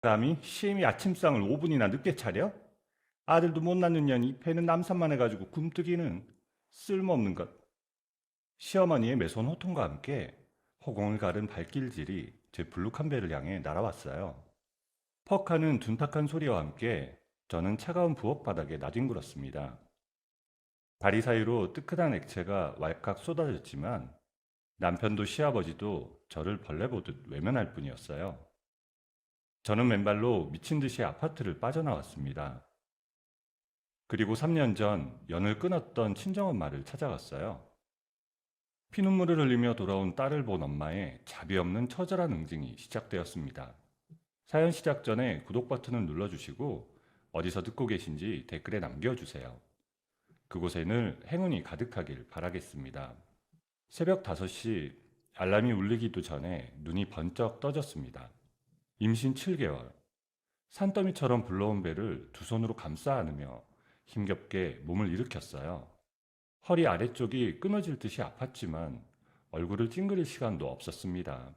감히 시엠이 아침상을 5분이나 늦게 차려? 아들도 못 낳는 년이 배는 남산만 해가지고 굼뜨기는 쓸모없는 것. 시어머니의 매서운 호통과 함께 허공을 가른 발길질이 제 불룩한 배를 향해 날아왔어요. 퍽하는 둔탁한 소리와 함께 저는 차가운 부엌 바닥에 나뒹굴었습니다. 다리 사이로 뜨끈한 액체가 왈칵 쏟아졌지만 남편도 시아버지도 저를 벌레 보듯 외면할 뿐이었어요. 저는 맨발로 미친 듯이 아파트를 빠져나왔습니다. 그리고 3년 전 연을 끊었던 친정엄마를 찾아갔어요. 피눈물을 흘리며 돌아온 딸을 본 엄마의 자비 없는 처절한 응징이 시작되었습니다. 사연 시작 전에 구독 버튼을 눌러주시고 어디서 듣고 계신지 댓글에 남겨주세요. 그곳에 늘 행운이 가득하길 바라겠습니다. 새벽 5시 알람이 울리기도 전에 눈이 번쩍 떠졌습니다. 임신 7개월. 산더미처럼 불러온 배를 두 손으로 감싸 안으며 힘겹게 몸을 일으켰어요. 허리 아래쪽이 끊어질 듯이 아팠지만 얼굴을 찡그릴 시간도 없었습니다.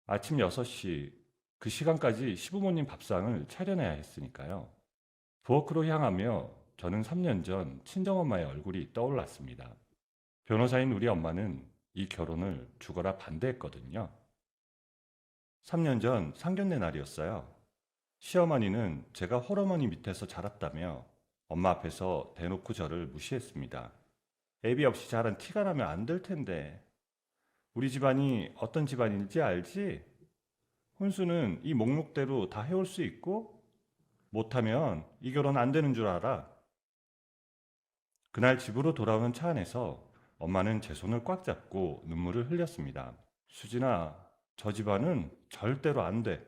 아침 6시, 그 시간까지 시부모님 밥상을 차려내야 했으니까요. 부엌으로 향하며 저는 3년 전 친정엄마의 얼굴이 떠올랐습니다. 변호사인 우리 엄마는 이 결혼을 죽어라 반대했거든요. 3년 전 상견례 날이었어요. 시어머니는 제가 홀어머니 밑에서 자랐다며 엄마 앞에서 대놓고 저를 무시했습니다. 애비 없이 자란 티가 나면 안 될 텐데. 우리 집안이 어떤 집안인지 알지? 혼수는 이 목록대로 다 해올 수 있고 못하면 이 결혼 안 되는 줄 알아. 그날 집으로 돌아오는 차 안에서 엄마는 제 손을 꽉 잡고 눈물을 흘렸습니다. 수진아, 저 집안은 절대로 안 돼.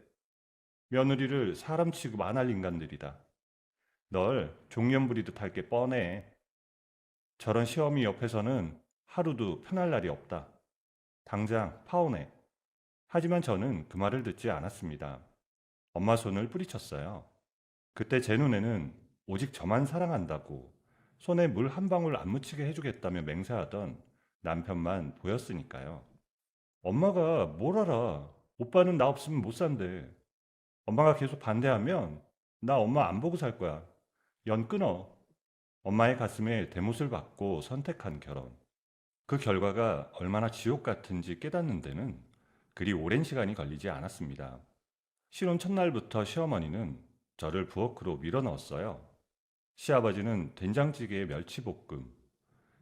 며느리를 사람 취급 안 할 인간들이다. 널 종년 부리듯 할 게 뻔해. 저런 시어미 옆에서는 하루도 편할 날이 없다. 당장 파혼해. 하지만 저는 그 말을 듣지 않았습니다. 엄마 손을 뿌리쳤어요. 그때 제 눈에는 오직 저만 사랑한다고 손에 물 한 방울 안 묻히게 해주겠다며 맹세하던 남편만 보였으니까요. 엄마가 뭘 알아. 오빠는 나 없으면 못 산대. 엄마가 계속 반대하면 나 엄마 안 보고 살 거야. 연 끊어. 엄마의 가슴에 대못을 받고 선택한 결혼. 그 결과가 얼마나 지옥 같은지 깨닫는 데는 그리 오랜 시간이 걸리지 않았습니다. 신혼 첫날부터 시어머니는 저를 부엌으로 밀어 넣었어요. 시아버지는 된장찌개에 멸치볶음,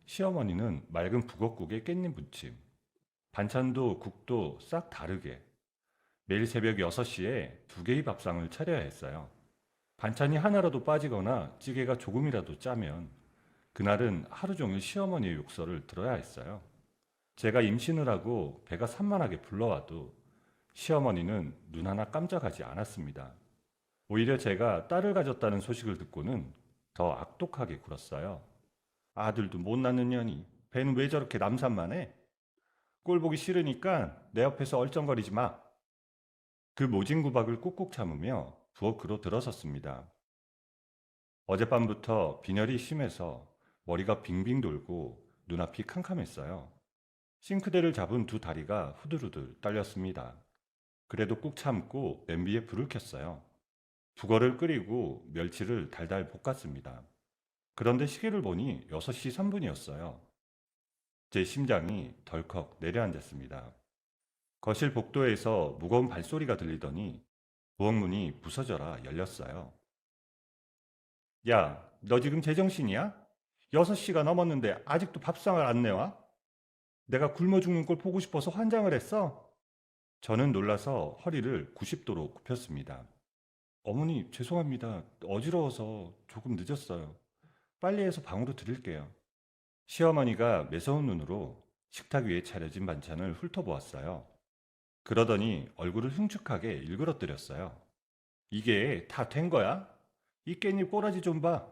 시어머니는 맑은 북엇국에 깻잎 무침, 반찬도 국도 싹 다르게 매일 새벽 6시에 두 개의 밥상을 차려야 했어요. 반찬이 하나라도 빠지거나 찌개가 조금이라도 짜면 그날은 하루 종일 시어머니의 욕설을 들어야 했어요. 제가 임신을 하고 배가 산만하게 불러와도 시어머니는 눈 하나 깜짝하지 않았습니다. 오히려 제가 딸을 가졌다는 소식을 듣고는 더 악독하게 굴었어요. 아들도 못 낳는 년이 배는 왜 저렇게 남산만 해? 꼴 보기 싫으니까 내 옆에서 얼쩡거리지 마. 그 모진 구박을 꾹꾹 참으며 부엌으로 들어섰습니다. 어젯밤부터 빈혈이 심해서 머리가 빙빙 돌고 눈앞이 캄캄했어요. 싱크대를 잡은 두 다리가 후들후들 떨렸습니다. 그래도 꾹 참고 냄비에 불을 켰어요. 북어를 끓이고 멸치를 달달 볶았습니다. 그런데 시계를 보니 6시 3분이었어요. 제 심장이 덜컥 내려앉았습니다. 거실 복도에서 무거운 발소리가 들리더니 부엌문이 부서져라 열렸어요. 야, 너 지금 제정신이야? 6시가 넘었는데 아직도 밥상을 안 내와? 내가 굶어 죽는 걸 보고 싶어서 환장을 했어? 저는 놀라서 허리를 90도로 굽혔습니다. 어머니, 죄송합니다. 어지러워서 조금 늦었어요. 빨리 해서 방으로 드릴게요. 시어머니가 매서운 눈으로 식탁 위에 차려진 반찬을 훑어보았어요. 그러더니 얼굴을 흉측하게 일그러뜨렸어요. 이게 다 된 거야? 이 깻잎 꼬라지 좀 봐.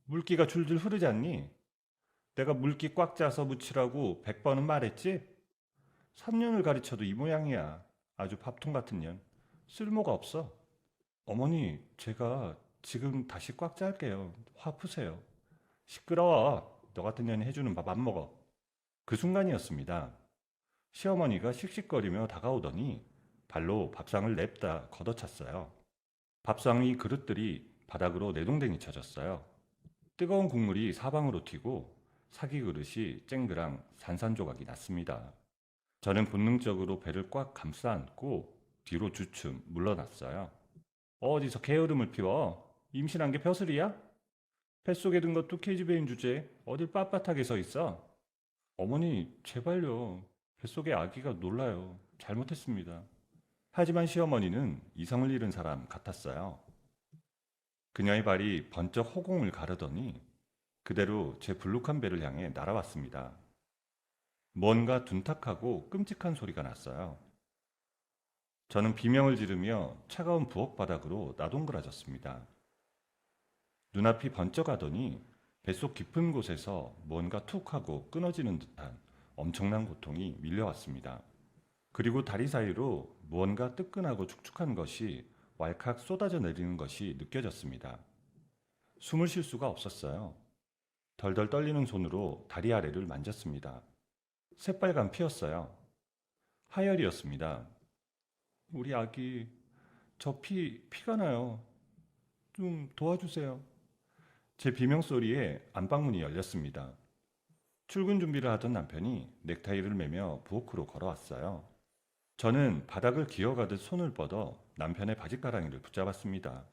물기가 줄줄 흐르지 않니? 내가 물기 꽉 짜서 묻히라고 100번은 말했지? 3년을 가르쳐도 이 모양이야. 아주 밥통 같은 년. 쓸모가 없어. 어머니, 제가 지금 다시 꽉 짤게요. 화 푸세요. 시끄러워. 너 같은 년이 해주는 밥 안 먹어. 그 순간이었습니다. 시어머니가 씩씩거리며 다가오더니 발로 밥상을 냅다 걷어찼어요. 밥상 위 그릇들이 바닥으로 내동댕이 쳐졌어요. 뜨거운 국물이 사방으로 튀고 사기 그릇이 쨍그랑 산산조각이 났습니다. 저는 본능적으로 배를 꽉 감싸 안고 뒤로 주춤 물러났어요. 어디서 게으름을 피워? 임신한 게 벼슬이야? 뱃속에 든 것도 케이지배인 주제에 어딜 빳빳하게 서 있어? 어머니, 제발요. 뱃속에 아기가 놀라요. 잘못했습니다. 하지만 시어머니는 이성을 잃은 사람 같았어요. 그녀의 발이 번쩍 허공을 가르더니 그대로 제 불룩한 배를 향해 날아왔습니다. 뭔가 둔탁하고 끔찍한 소리가 났어요. 저는 비명을 지르며 차가운 부엌 바닥으로 나동그라졌습니다. 눈앞이 번쩍하더니 뱃속 깊은 곳에서 뭔가 툭 하고 끊어지는 듯한 엄청난 고통이 밀려왔습니다. 그리고 다리 사이로 무언가 뜨끈하고 축축한 것이 왈칵 쏟아져 내리는 것이 느껴졌습니다. 숨을 쉴 수가 없었어요. 덜덜 떨리는 손으로 다리 아래를 만졌습니다. 새빨간 피였어요. 하열이었습니다. 우리 아기, 저 피가 나요. 좀 도와주세요. 제 비명소리에 안방문이 열렸습니다. 출근 준비를 하던 남편이 넥타이를 매며 부엌으로 걸어왔어요. 저는 바닥을 기어가듯 손을 뻗어 남편의 바지가랑이를 붙잡았습니다.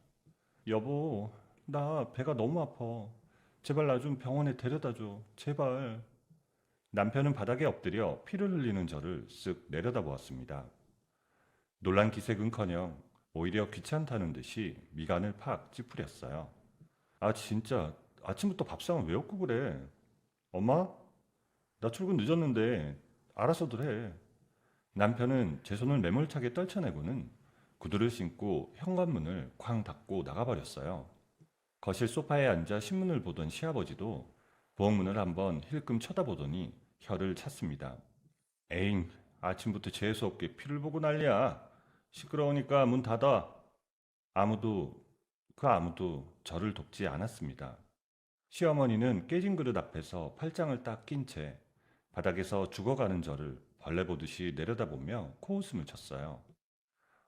여보, 나 배가 너무 아파. 제발 나 좀 병원에 데려다 줘. 제발. 남편은 바닥에 엎드려 피를 흘리는 저를 쓱 내려다보았습니다. 놀란 기색은커녕 오히려 귀찮다는 듯이 미간을 팍 찌푸렸어요. 아 진짜 아침부터 밥상을 왜 없고 그래? 엄마? 나 출근 늦었는데 알아서들 해. 남편은 제 손을 매몰차게 떨쳐내고는 구두를 신고 현관문을 쾅 닫고 나가버렸어요. 거실 소파에 앉아 신문을 보던 시아버지도 부엌문을 한번 힐끔 쳐다보더니 혀를 찼습니다. 에잉, 아침부터 재수없게 피를 보고 난리야. 시끄러우니까 문 닫아. 아무도, 그 아무도 저를 돕지 않았습니다. 시어머니는 깨진 그릇 앞에서 팔짱을 딱 낀 채 바닥에서 죽어가는 저를 벌레 보듯이 내려다보며 코웃음을 쳤어요.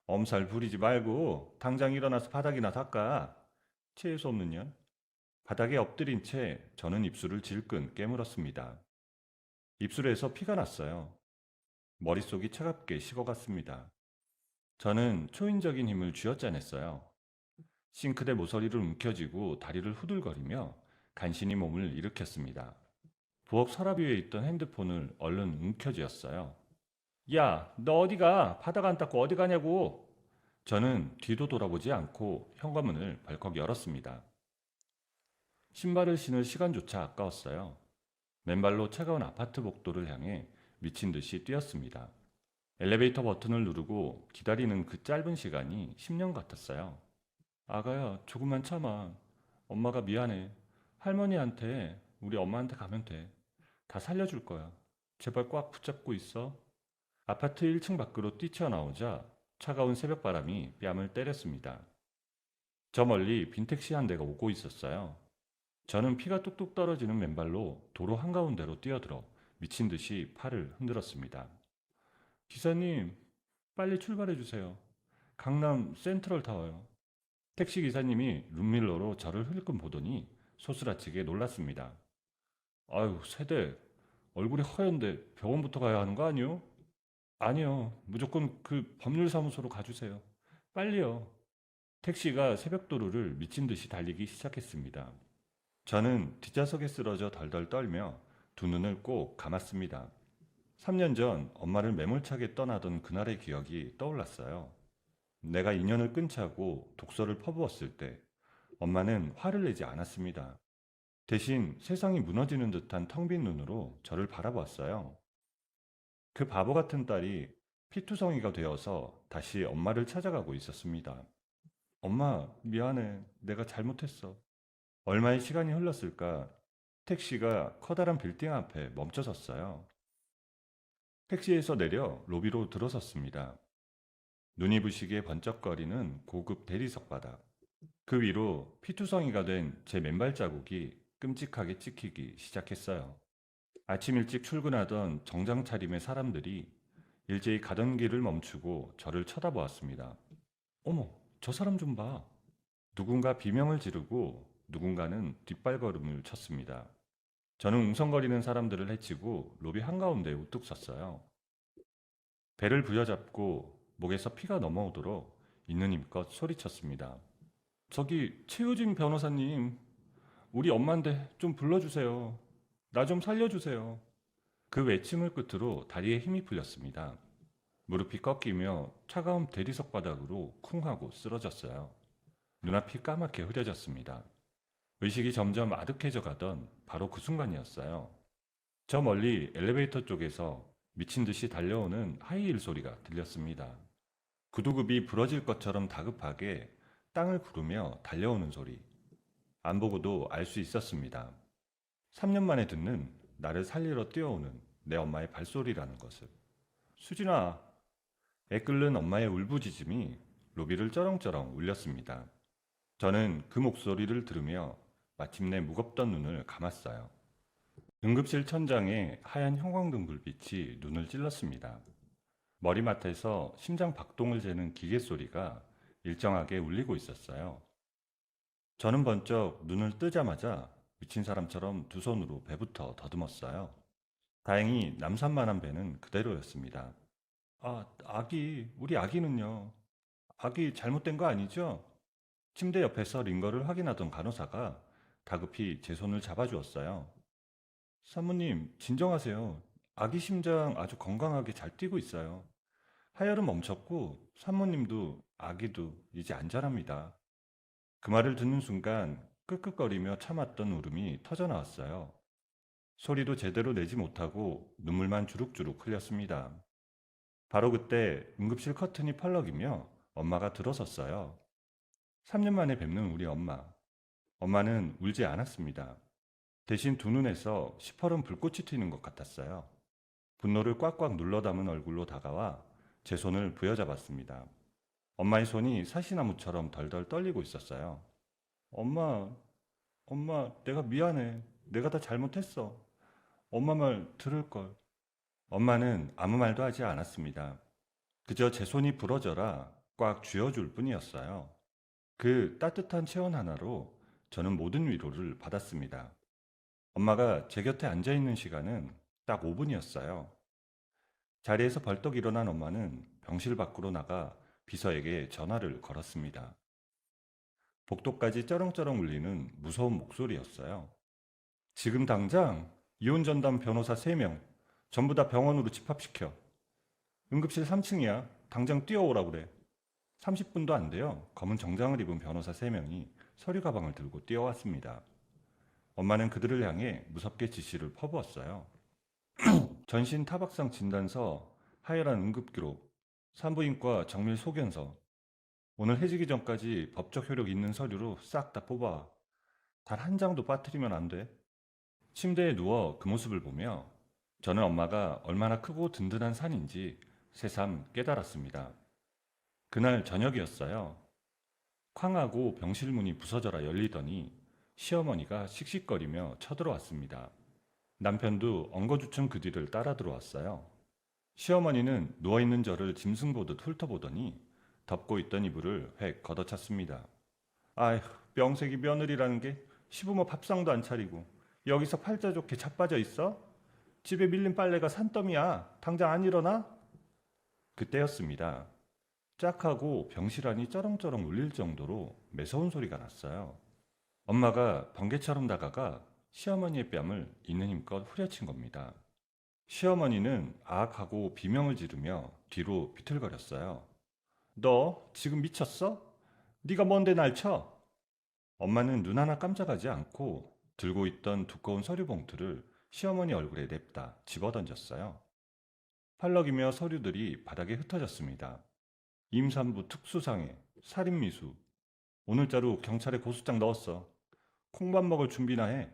엄살 부리지 말고 당장 일어나서 바닥이나 닦아. 재수 없는 년. 바닥에 엎드린 채 저는 입술을 질끈 깨물었습니다. 입술에서 피가 났어요. 머릿속이 차갑게 식어갔습니다. 저는 초인적인 힘을 쥐어짜냈어요. 싱크대 모서리를 움켜쥐고 다리를 후들거리며 간신히 몸을 일으켰습니다. 부엌 서랍 위에 있던 핸드폰을 얼른 움켜쥐었어요. 야, 너 어디가? 바닥 안 닦고 어디 가냐고! 저는 뒤도 돌아보지 않고 현관문을 벌컥 열었습니다. 신발을 신을 시간조차 아까웠어요. 맨발로 차가운 아파트 복도를 향해 미친 듯이 뛰었습니다. 엘리베이터 버튼을 누르고 기다리는 그 짧은 시간이 10년 같았어요. 아가야, 조금만 참아. 엄마가 미안해. 할머니한테, 우리 엄마한테 가면 돼. 다 살려줄 거야. 제발 꽉 붙잡고 있어. 아파트 1층 밖으로 뛰쳐나오자 차가운 새벽바람이 뺨을 때렸습니다. 저 멀리 빈택시 한 대가 오고 있었어요. 저는 피가 뚝뚝 떨어지는 맨발로 도로 한가운데로 뛰어들어 미친 듯이 팔을 흔들었습니다. 기사님, 빨리 출발해 주세요. 강남 센트럴 타워요. 택시 기사님이 룸밀러로 저를 흘끔 보더니 소스라치게 놀랐습니다. 아유, 세대, 얼굴이 허연데 병원부터 가야 하는 거 아니요? 아니요, 무조건 그 법률사무소로 가주세요. 빨리요. 택시가 새벽도로를 미친 듯이 달리기 시작했습니다. 저는 뒷좌석에 쓰러져 덜덜 떨며 두 눈을 꼭 감았습니다. 3년 전 엄마를 매몰차게 떠나던 그날의 기억이 떠올랐어요. 내가 인연을 끊자고 독서를 퍼부었을 때 엄마는 화를 내지 않았습니다. 대신 세상이 무너지는 듯한 텅 빈 눈으로 저를 바라보았어요. 그 바보 같은 딸이 피투성이가 되어서 다시 엄마를 찾아가고 있었습니다. 엄마, 미안해. 내가 잘못했어. 얼마의 시간이 흘렀을까? 택시가 커다란 빌딩 앞에 멈춰섰어요. 택시에서 내려 로비로 들어섰습니다. 눈이 부시게 번쩍거리는 고급 대리석 바닥. 그 위로 피투성이가 된 제 맨발 자국이 끔찍하게 찍히기 시작했어요. 아침 일찍 출근하던 정장 차림의 사람들이 일제히 가던 길을 멈추고 저를 쳐다보았습니다. 어머, 저 사람 좀 봐. 누군가 비명을 지르고 누군가는 뒷발걸음을 쳤습니다. 저는 웅성거리는 사람들을 해치고 로비 한가운데에 우뚝 섰어요. 배를 부여잡고 목에서 피가 넘어오도록 있는 힘껏 소리쳤습니다. 저기 최효진 변호사님, 우리 엄마인데 좀 불러주세요. 나 좀 살려주세요. 그 외침을 끝으로 다리에 힘이 풀렸습니다. 무릎이 꺾이며 차가운 대리석 바닥으로 쿵 하고 쓰러졌어요. 눈앞이 까맣게 흐려졌습니다. 의식이 점점 아득해져 가던 바로 그 순간이었어요. 저 멀리 엘리베이터 쪽에서 미친 듯이 달려오는 하이힐 소리가 들렸습니다. 구두굽이 부러질 것처럼 다급하게 땅을 구르며 달려오는 소리. 안 보고도 알 수 있었습니다. 3년 만에 듣는 나를 살리러 뛰어오는 내 엄마의 발소리라는 것을. 수진아, 애 끓는 엄마의 울부짖음이 로비를 쩌렁쩌렁 울렸습니다. 저는 그 목소리를 들으며 마침내 무겁던 눈을 감았어요. 응급실 천장에 하얀 형광등 불빛이 눈을 찔렀습니다. 머리맡에서 심장 박동을 재는 기계 소리가 일정하게 울리고 있었어요. 저는 번쩍 눈을 뜨자마자 미친 사람처럼 두 손으로 배부터 더듬었어요. 다행히 남산만한 배는 그대로였습니다. 우리 아기는요? 아기 잘못된 거 아니죠? 침대 옆에서 링거를 확인하던 간호사가 다급히 제 손을 잡아주었어요. 사모님, 진정하세요. 아기 심장 아주 건강하게 잘 뛰고 있어요. 하혈은 멈췄고 산모님도 아기도 이제 안전합니다. 그 말을 듣는 순간 끄끄거리며 참았던 울음이 터져나왔어요. 소리도 제대로 내지 못하고 눈물만 주룩주룩 흘렸습니다. 바로 그때 응급실 커튼이 펄럭이며 엄마가 들어섰어요. 3년 만에 뵙는 우리 엄마. 엄마는 울지 않았습니다. 대신 두 눈에서 시퍼런 불꽃이 튀는 것 같았어요. 분노를 꽉꽉 눌러 담은 얼굴로 다가와 제 손을 부여잡았습니다. 엄마의 손이 사시나무처럼 덜덜 떨리고 있었어요. 엄마, 내가 미안해. 내가 다 잘못했어. 엄마 말 들을 걸. 엄마는 아무 말도 하지 않았습니다. 그저 제 손이 부러져라 꽉 쥐어줄 뿐이었어요. 그 따뜻한 체온 하나로 저는 모든 위로를 받았습니다. 엄마가 제 곁에 앉아 있는 시간은 딱 5분이었어요. 자리에서 벌떡 일어난 엄마는 병실 밖으로 나가 비서에게 전화를 걸었습니다. 복도까지 쩌렁쩌렁 울리는 무서운 목소리였어요. 지금 당장 이혼 전담 변호사 3명 전부 다 병원으로 집합시켜. 응급실 3층이야. 당장 뛰어오라 그래. 30분도 안 돼요. 검은 정장을 입은 변호사 3명이 서류 가방을 들고 뛰어왔습니다. 엄마는 그들을 향해 무섭게 지시를 퍼부었어요. 전신 타박상 진단서, 하혈한 응급기록, 산부인과 정밀 소견서. 오늘 해지기 전까지 법적 효력 있는 서류로 싹 다 뽑아. 단 한 장도 빠뜨리면 안 돼. 침대에 누워 그 모습을 보며 저는 엄마가 얼마나 크고 든든한 산인지 새삼 깨달았습니다. 그날 저녁이었어요. 쾅하고 병실 문이 부서져라 열리더니 시어머니가 씩씩거리며 쳐들어왔습니다. 남편도 엉거주춤 그 뒤를 따라 들어왔어요. 시어머니는 누워있는 저를 짐승 보듯 훑어보더니 덮고 있던 이불을 획 걷어찼습니다. 아휴, 명색이 며느리라는 게 시부모 밥상도 안 차리고 여기서 팔자 좋게 자빠져 있어? 집에 밀린 빨래가 산더미야. 당장 안 일어나? 그때였습니다. 짝하고 병실 안이 쩌렁쩌렁 울릴 정도로 매서운 소리가 났어요. 엄마가 번개처럼 다가가 시어머니의 뺨을 있는 힘껏 후려친 겁니다. 시어머니는 아악하고 비명을 지르며 뒤로 비틀거렸어요. 너 지금 미쳤어? 네가 뭔데 날 쳐? 엄마는 눈 하나 깜짝하지 않고 들고 있던 두꺼운 서류 봉투를 시어머니 얼굴에 냅다 집어던졌어요. 팔럭이며 서류들이 바닥에 흩어졌습니다. 임산부 특수상해, 살인미수. 오늘자로 경찰에 고소장 넣었어. 콩밥 먹을 준비나 해.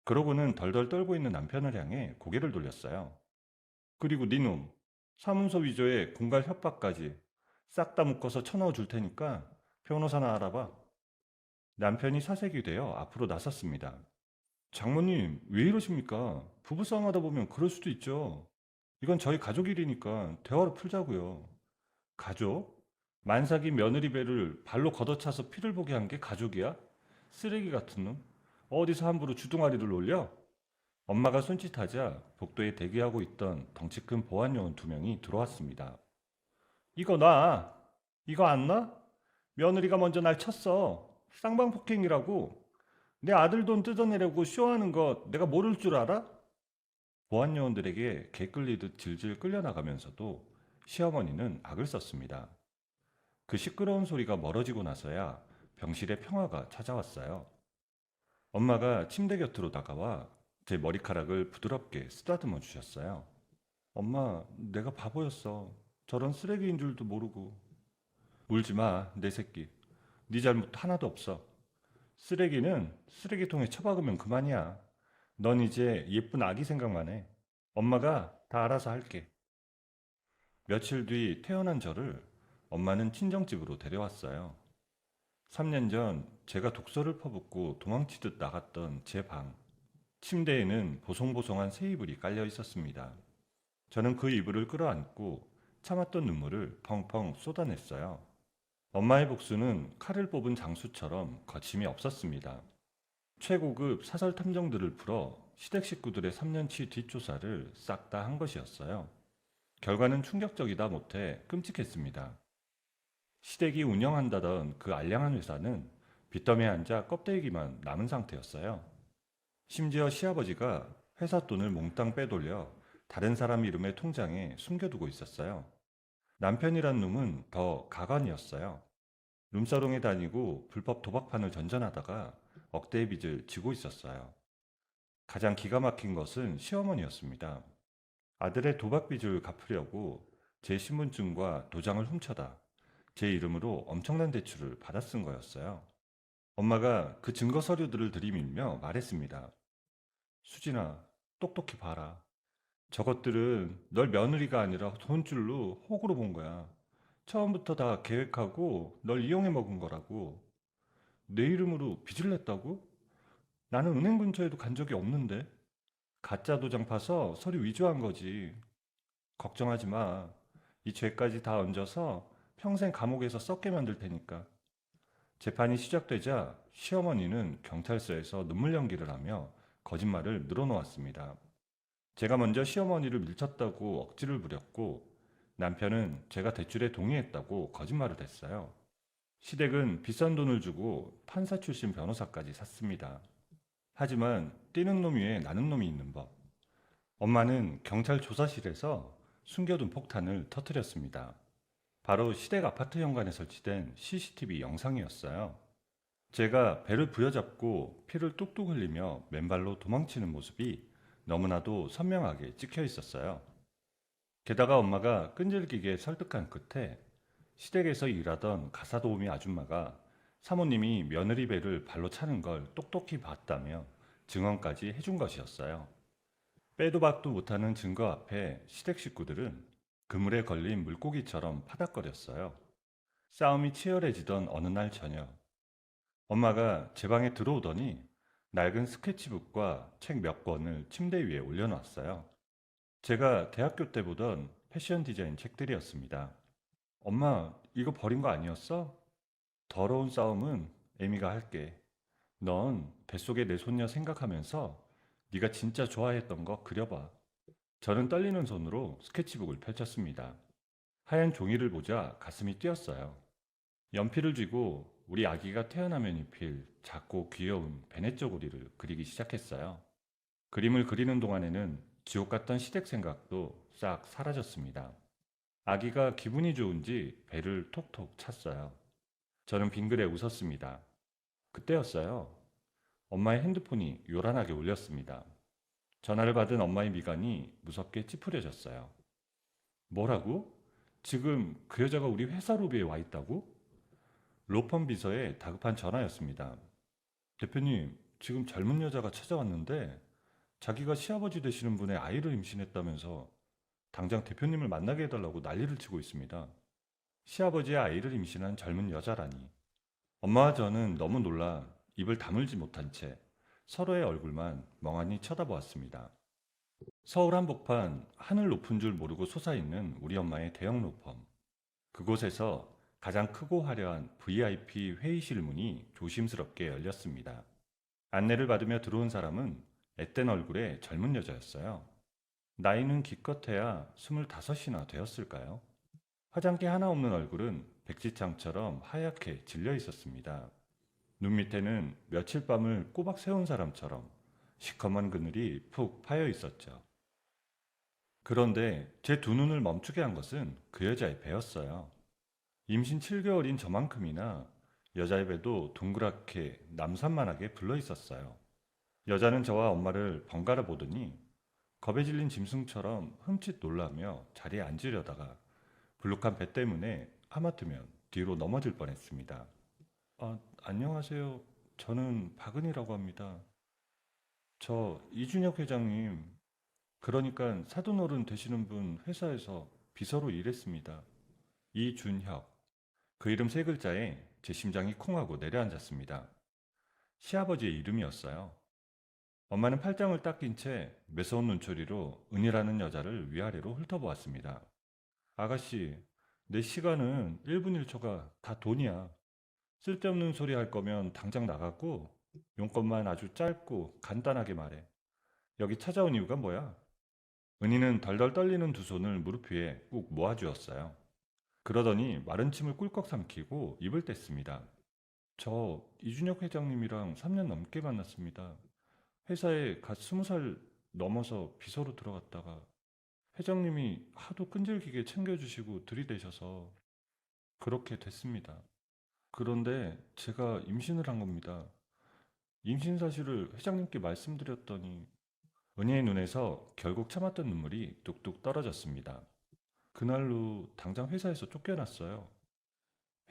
그러고는 덜덜 떨고 있는 남편을 향해 고개를 돌렸어요. 그리고 니놈, 사문서 위조에 공갈 협박까지 싹 다 묶어서 쳐넣어 줄 테니까 변호사나 알아봐. 남편이 사색이 되어 앞으로 나섰습니다. 장모님, 왜 이러십니까? 부부싸움 하다 보면 그럴 수도 있죠. 이건 저희 가족 일이니까 대화로 풀자고요. 가족? 만삭이 며느리 배를 발로 걷어차서 피를 보게 한 게 가족이야? 쓰레기 같은 놈. 어디서 함부로 주둥아리를 올려? 엄마가 손짓하자 복도에 대기하고 있던 덩치 큰 보안요원 2명이 들어왔습니다. 이거 놔. 이거 안 놔? 며느리가 먼저 날 쳤어. 쌍방폭행이라고. 내 아들 돈 뜯어내려고 쇼하는 거 내가 모를 줄 알아? 보안요원들에게 개 끌리듯 질질 끌려나가면서도 시어머니는 악을 썼습니다. 그 시끄러운 소리가 멀어지고 나서야 병실에 평화가 찾아왔어요. 엄마가 침대 곁으로 다가와 제 머리카락을 부드럽게 쓰다듬어 주셨어요. 엄마, 내가 바보였어. 저런 쓰레기인 줄도 모르고. 울지 마, 내 새끼. 네 잘못 하나도 없어. 쓰레기는 쓰레기통에 처박으면 그만이야. 넌 이제 예쁜 아기 생각만 해. 엄마가 다 알아서 할게. 며칠 뒤 태어난 저를 엄마는 친정집으로 데려왔어요. 3년 전 제가 독서를 퍼붓고 도망치듯 나갔던 제 방. 침대에는 보송보송한 새 이불이 깔려 있었습니다. 저는 그 이불을 끌어안고 참았던 눈물을 펑펑 쏟아냈어요. 엄마의 복수는 칼을 뽑은 장수처럼 거침이 없었습니다. 최고급 사설 탐정들을 풀어 시댁 식구들의 3년치 뒷조사를 싹 다 한 것이었어요. 결과는 충격적이다 못해 끔찍했습니다. 시댁이 운영한다던 그 알량한 회사는 빚더미에 앉아 껍데기만 남은 상태였어요. 심지어 시아버지가 회사 돈을 몽땅 빼돌려 다른 사람 이름의 통장에 숨겨두고 있었어요. 남편이란 놈은 더 가관이었어요. 룸사롱에 다니고 불법 도박판을 전전하다가 억대의 빚을 지고 있었어요. 가장 기가 막힌 것은 시어머니였습니다. 아들의 도박 빚을 갚으려고 제 신분증과 도장을 훔쳐다 제 이름으로 엄청난 대출을 받아 쓴 거였어요. 엄마가 그 증거 서류들을 들이밀며 말했습니다. 수진아, 똑똑히 봐라. 저것들은 널 며느리가 아니라 돈줄로 호구로 본 거야. 처음부터 다 계획하고 널 이용해 먹은 거라고. 내 이름으로 빚을 냈다고? 나는 은행 근처에도 간 적이 없는데. 가짜 도장 파서 서류 위조한 거지. 걱정하지 마. 이 죄까지 다 얹어서 평생 감옥에서 썩게 만들 테니까. 재판이 시작되자 시어머니는 경찰서에서 눈물 연기를 하며 거짓말을 늘어놓았습니다. 제가 먼저 시어머니를 밀쳤다고 억지를 부렸고 남편은 제가 대출에 동의했다고 거짓말을 했어요. 시댁은 비싼 돈을 주고 판사 출신 변호사까지 샀습니다. 하지만 뛰는 놈 위에 나는 놈이 있는 법. 엄마는 경찰 조사실에서 숨겨둔 폭탄을 터뜨렸습니다. 바로 시댁 아파트 현관에 설치된 CCTV 영상이었어요. 제가 배를 부여잡고 피를 뚝뚝 흘리며 맨발로 도망치는 모습이 너무나도 선명하게 찍혀 있었어요. 게다가 엄마가 끈질기게 설득한 끝에 시댁에서 일하던 가사도우미 아줌마가 사모님이 며느리 배를 발로 차는 걸 똑똑히 봤다며 증언까지 해준 것이었어요. 빼도 박도 못하는 증거 앞에 시댁 식구들은 그물에 걸린 물고기처럼 파닥거렸어요. 싸움이 치열해지던 어느 날 저녁, 엄마가 제 방에 들어오더니 낡은 스케치북과 책 몇 권을 침대 위에 올려놨어요. 제가 대학교 때 보던 패션 디자인 책들이었습니다. 엄마, 이거 버린 거 아니었어? 더러운 싸움은 애미가 할게. 넌 뱃속의 내 손녀 생각하면서 네가 진짜 좋아했던 거 그려봐. 저는 떨리는 손으로 스케치북을 펼쳤습니다. 하얀 종이를 보자 가슴이 뛰었어요. 연필을 쥐고 우리 아기가 태어나면 입힐 작고 귀여운 베네 쪼고리를 그리기 시작했어요. 그림을 그리는 동안에는 지옥 같던 시댁 생각도 싹 사라졌습니다. 아기가 기분이 좋은지 배를 톡톡 찼어요. 저는 빙그레 웃었습니다. 그때였어요. 엄마의 핸드폰이 요란하게 울렸습니다. 전화를 받은 엄마의 미간이 무섭게 찌푸려졌어요. 뭐라고? 지금 그 여자가 우리 회사 로비에 와 있다고? 로펌 비서의 다급한 전화였습니다. 대표님, 지금 젊은 여자가 찾아왔는데 자기가 시아버지 되시는 분의 아이를 임신했다면서 당장 대표님을 만나게 해달라고 난리를 치고 있습니다. 시아버지의 아이를 임신한 젊은 여자라니. 엄마와 저는 너무 놀라 입을 다물지 못한 채 서로의 얼굴만 멍하니 쳐다보았습니다. 서울 한복판 하늘 높은 줄 모르고 솟아있는 우리 엄마의 대형 로펌. 그곳에서 가장 크고 화려한 VIP 회의실 문이 조심스럽게 열렸습니다. 안내를 받으며 들어온 사람은 앳된 얼굴의 젊은 여자였어요. 나이는 기껏해야 25이나 되었을까요? 화장기 하나 없는 얼굴은 백지창처럼 하얗게 질려 있었습니다. 눈 밑에는 며칠 밤을 꼬박 세운 사람처럼 시커먼 그늘이 푹 파여 있었죠. 그런데 제 두 눈을 멈추게 한 것은 그 여자의 배였어요. 임신 7개월인 저만큼이나 여자의 배도 동그랗게 남산만하게 불러 있었어요. 여자는 저와 엄마를 번갈아 보더니 겁에 질린 짐승처럼 흠칫 놀라며 자리에 앉으려다가 불룩한 배 때문에 하마터면 뒤로 넘어질 뻔했습니다. 안녕하세요. 저는 박은희라고 합니다. 저 이준혁 회장님, 그러니까 사돈어른 되시는 분 회사에서 비서로 일했습니다. 이준혁. 그 이름 세 글자에 제 심장이 쿵 하고 내려앉았습니다. 시아버지의 이름이었어요. 엄마는 팔짱을 딱 낀 채 매서운 눈초리로 은희라는 여자를 위아래로 훑어보았습니다. 아가씨, 내 시간은 1분 1초가 다 돈이야. 쓸데없는 소리 할 거면 당장 나가고 용건만 아주 짧고 간단하게 말해. 여기 찾아온 이유가 뭐야? 은희는 덜덜 떨리는 두 손을 무릎 위에 꾹 모아주었어요. 그러더니 마른 침을 꿀꺽 삼키고 입을 뗐습니다. 저 이준혁 회장님이랑 3년 넘게 만났습니다. 회사에 갓 20살 넘어서 비서로 들어갔다가 회장님이 하도 끈질기게 챙겨주시고 들이대셔서 그렇게 됐습니다. 그런데 제가 임신을 한 겁니다. 임신 사실을 회장님께 말씀드렸더니 은희의 눈에서 결국 참았던 눈물이 뚝뚝 떨어졌습니다. 그날로 당장 회사에서 쫓겨났어요.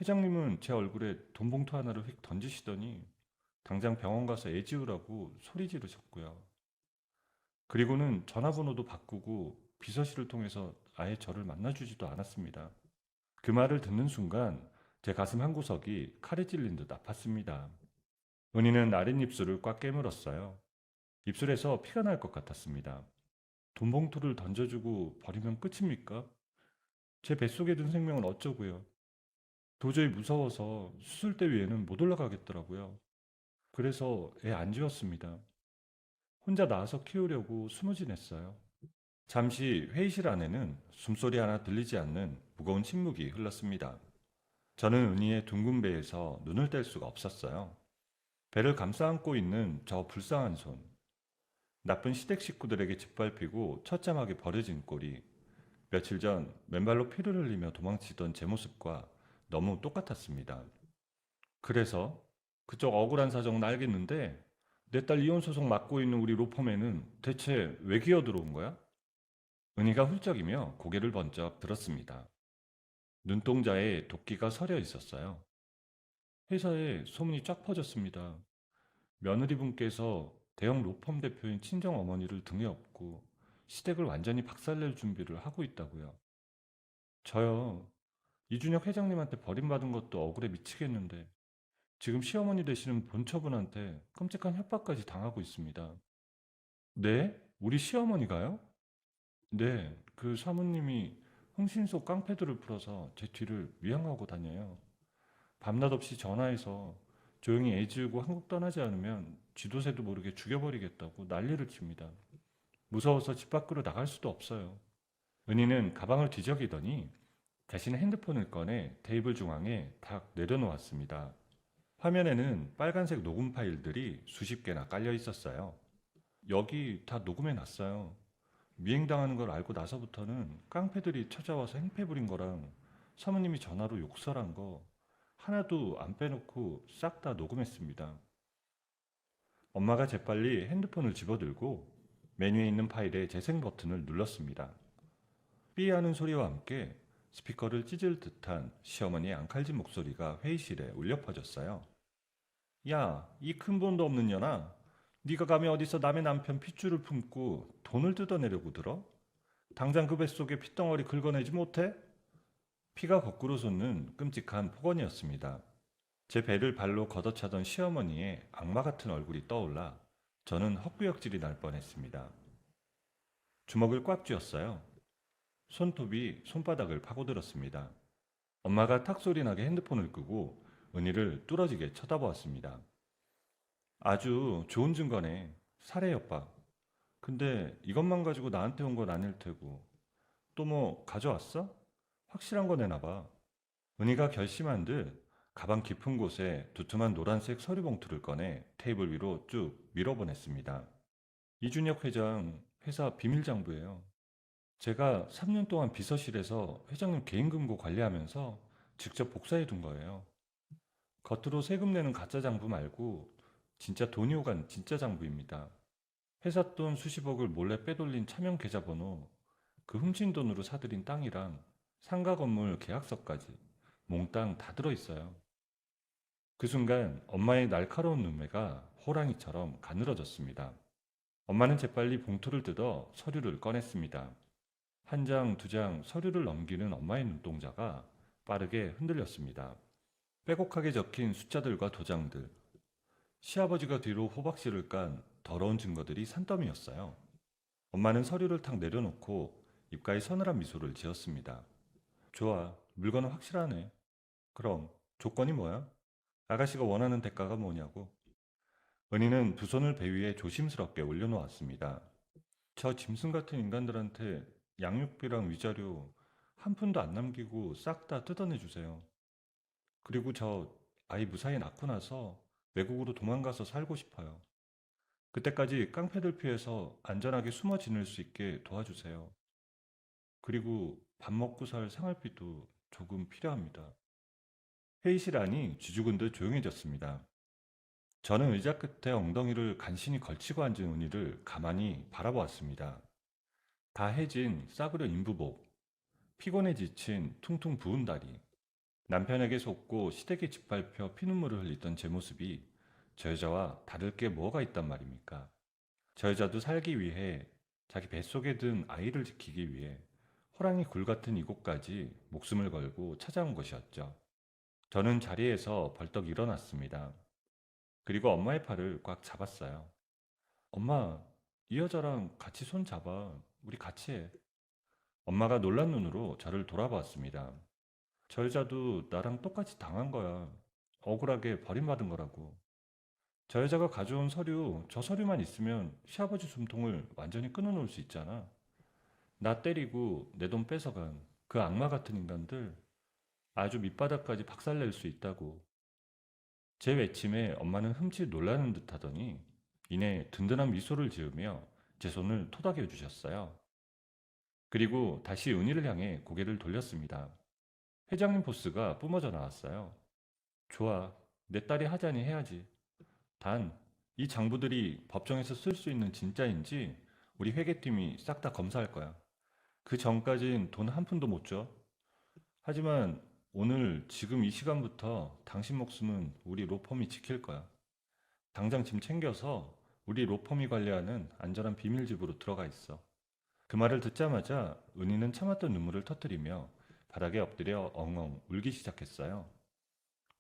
회장님은 제 얼굴에 돈 봉투 하나를 휙 던지시더니 당장 병원 가서 애 지우라고 소리 지르셨고요. 그리고는 전화번호도 바꾸고 비서실을 통해서 아예 저를 만나주지도 않았습니다. 그 말을 듣는 순간 제 가슴 한 구석이 칼에 찔린 듯 아팠습니다. 은희는 아랫입술을 꽉 깨물었어요. 입술에서 피가 날 것 같았습니다. 돈 봉투를 던져주고 버리면 끝입니까? 제 뱃속에 든 생명은 어쩌고요? 도저히 무서워서 수술대 위에는 못 올라가겠더라고요. 그래서 애 안 지웠습니다. 혼자 낳아서 키우려고 스무진했어요. 잠시 회의실 안에는 숨소리 하나 들리지 않는 무거운 침묵이 흘렀습니다. 저는 은희의 둥근 배에서 눈을 뗄 수가 없었어요. 배를 감싸 안고 있는 저 불쌍한 손. 나쁜 시댁 식구들에게 짓밟히고 처참하게 버려진 꼴이 며칠 전 맨발로 피를 흘리며 도망치던 제 모습과 너무 똑같았습니다. 그래서 그쪽 억울한 사정은 알겠는데 내 딸 이혼 소송 맡고 있는 우리 로펌에는 대체 왜 기어 들어온 거야? 은희가 훌쩍이며 고개를 번쩍 들었습니다. 눈동자에 도끼가 서려 있었어요. 회사에 소문이 쫙 퍼졌습니다. 며느리분께서 대형 로펌 대표인 친정 어머니를 등에 업고 시댁을 완전히 박살낼 준비를 하고 있다고요. 저요, 이준혁 회장님한테 버림받은 것도 억울해 미치겠는데 지금 시어머니 되시는 본처분한테 끔찍한 협박까지 당하고 있습니다. 네? 우리 시어머니가요? 네, 그 사모님이 흥신소 깡패들을 풀어서 제 뒤를 위양하고 다녀요. 밤낮 없이 전화해서 조용히 애 지우고 한국 떠나지 않으면 쥐도새도 모르게 죽여버리겠다고 난리를 칩니다. 무서워서 집 밖으로 나갈 수도 없어요. 은희는 가방을 뒤적이더니 자신의 핸드폰을 꺼내 테이블 중앙에 탁 내려놓았습니다. 화면에는 빨간색 녹음 파일들이 수십 개나 깔려 있었어요. 여기 다 녹음해 놨어요. 미행당하는 걸 알고 나서부터는 깡패들이 찾아와서 행패 부린 거랑 사모님이 전화로 욕설한 거 하나도 안 빼놓고 싹 다 녹음했습니다. 엄마가 재빨리 핸드폰을 집어들고 메뉴에 있는 파일에 재생 버튼을 눌렀습니다. 삐 하는 소리와 함께 스피커를 찢을 듯한 시어머니의 앙칼진 목소리가 회의실에 울려 퍼졌어요. 야, 이 근본도 없는 년아. 네가 감히 어디서 남의 남편 핏줄을 품고 돈을 뜯어내려고 들어? 당장 그 뱃속에 핏덩어리 긁어내지 못해? 피가 거꾸로 솟는 끔찍한 폭언이었습니다. 제 배를 발로 걷어차던 시어머니의 악마 같은 얼굴이 떠올라 저는 헛구역질이 날 뻔했습니다. 주먹을 꽉 쥐었어요. 손톱이 손바닥을 파고들었습니다. 엄마가 탁 소리 나게 핸드폰을 끄고 은희를 뚫어지게 쳐다보았습니다. 아주 좋은 증거네. 살해 협박. 근데 이것만 가지고 나한테 온 건 아닐 테고. 또 뭐 가져왔어? 확실한 거 내놔 봐. 은희가 결심한 듯 가방 깊은 곳에 두툼한 노란색 서류 봉투를 꺼내 테이블 위로 쭉 밀어보냈습니다. 이준혁 회장 회사 비밀장부예요. 제가 3년 동안 비서실에서 회장님 개인 금고 관리하면서 직접 복사해 둔 거예요. 겉으로 세금 내는 가짜 장부 말고 진짜 돈이 오간 진짜 장부입니다. 회사 돈 수십억을 몰래 빼돌린 차명 계좌번호, 그 훔친 돈으로 사들인 땅이랑 상가 건물 계약서까지 몽땅 다 들어있어요. 그 순간 엄마의 날카로운 눈매가 호랑이처럼 가늘어졌습니다. 엄마는 재빨리 봉투를 뜯어 서류를 꺼냈습니다. 한 장, 두 장 서류를 넘기는 엄마의 눈동자가 빠르게 흔들렸습니다. 빼곡하게 적힌 숫자들과 도장들, 시아버지가 뒤로 호박씨를 깐 더러운 증거들이 산더미였어요. 엄마는 서류를 탁 내려놓고 입가에 서늘한 미소를 지었습니다. 좋아, 물건은 확실하네. 그럼 조건이 뭐야? 아가씨가 원하는 대가가 뭐냐고. 은희는 두 손을 배 위에 조심스럽게 올려놓았습니다. 저 짐승 같은 인간들한테 양육비랑 위자료 한 푼도 안 남기고 싹 다 뜯어내 주세요. 그리고 저 아이 무사히 낳고 나서 외국으로 도망가서 살고 싶어요. 그때까지 깡패들 피해서 안전하게 숨어 지낼 수 있게 도와주세요. 그리고 밥 먹고 살 생활비도 조금 필요합니다. 회의실 안이 쥐죽은 듯 조용해졌습니다. 저는 의자 끝에 엉덩이를 간신히 걸치고 앉은 은희를 가만히 바라보았습니다. 다 해진 싸구려 인부복, 피곤해 지친 퉁퉁 부은 다리, 남편에게 속고 시댁에 짓밟혀 피눈물을 흘리던 제 모습이 저 여자와 다를 게 뭐가 있단 말입니까? 저 여자도 살기 위해 자기 뱃속에 든 아이를 지키기 위해 호랑이 굴 같은 이곳까지 목숨을 걸고 찾아온 것이었죠. 저는 자리에서 벌떡 일어났습니다. 그리고 엄마의 팔을 꽉 잡았어요. 엄마, 이 여자랑 같이 손 잡아. 우리 같이 해. 엄마가 놀란 눈으로 저를 돌아보았습니다. 저 여자도 나랑 똑같이 당한 거야. 억울하게 버림받은 거라고. 저 여자가 가져온 서류, 저 서류만 있으면 시아버지 숨통을 완전히 끊어놓을 수 있잖아. 나 때리고 내 돈 뺏어간 그 악마 같은 인간들 아주 밑바닥까지 박살낼 수 있다고. 제 외침에 엄마는 흠칫 놀라는 듯 하더니 이내 든든한 미소를 지으며 제 손을 토닥여 주셨어요. 그리고 다시 은희를 향해 고개를 돌렸습니다. 회장님 포스가 뿜어져 나왔어요. 좋아, 내 딸이 하자니 해야지. 단, 이 장부들이 법정에서 쓸 수 있는 진짜인지 우리 회계팀이 싹 다 검사할 거야. 그 전까진 돈 한 푼도 못 줘. 하지만 오늘 지금 이 시간부터 당신 목숨은 우리 로펌이 지킬 거야. 당장 짐 챙겨서 우리 로펌이 관리하는 안전한 비밀집으로 들어가 있어. 그 말을 듣자마자 은희는 참았던 눈물을 터뜨리며 바닥에 엎드려 엉엉 울기 시작했어요.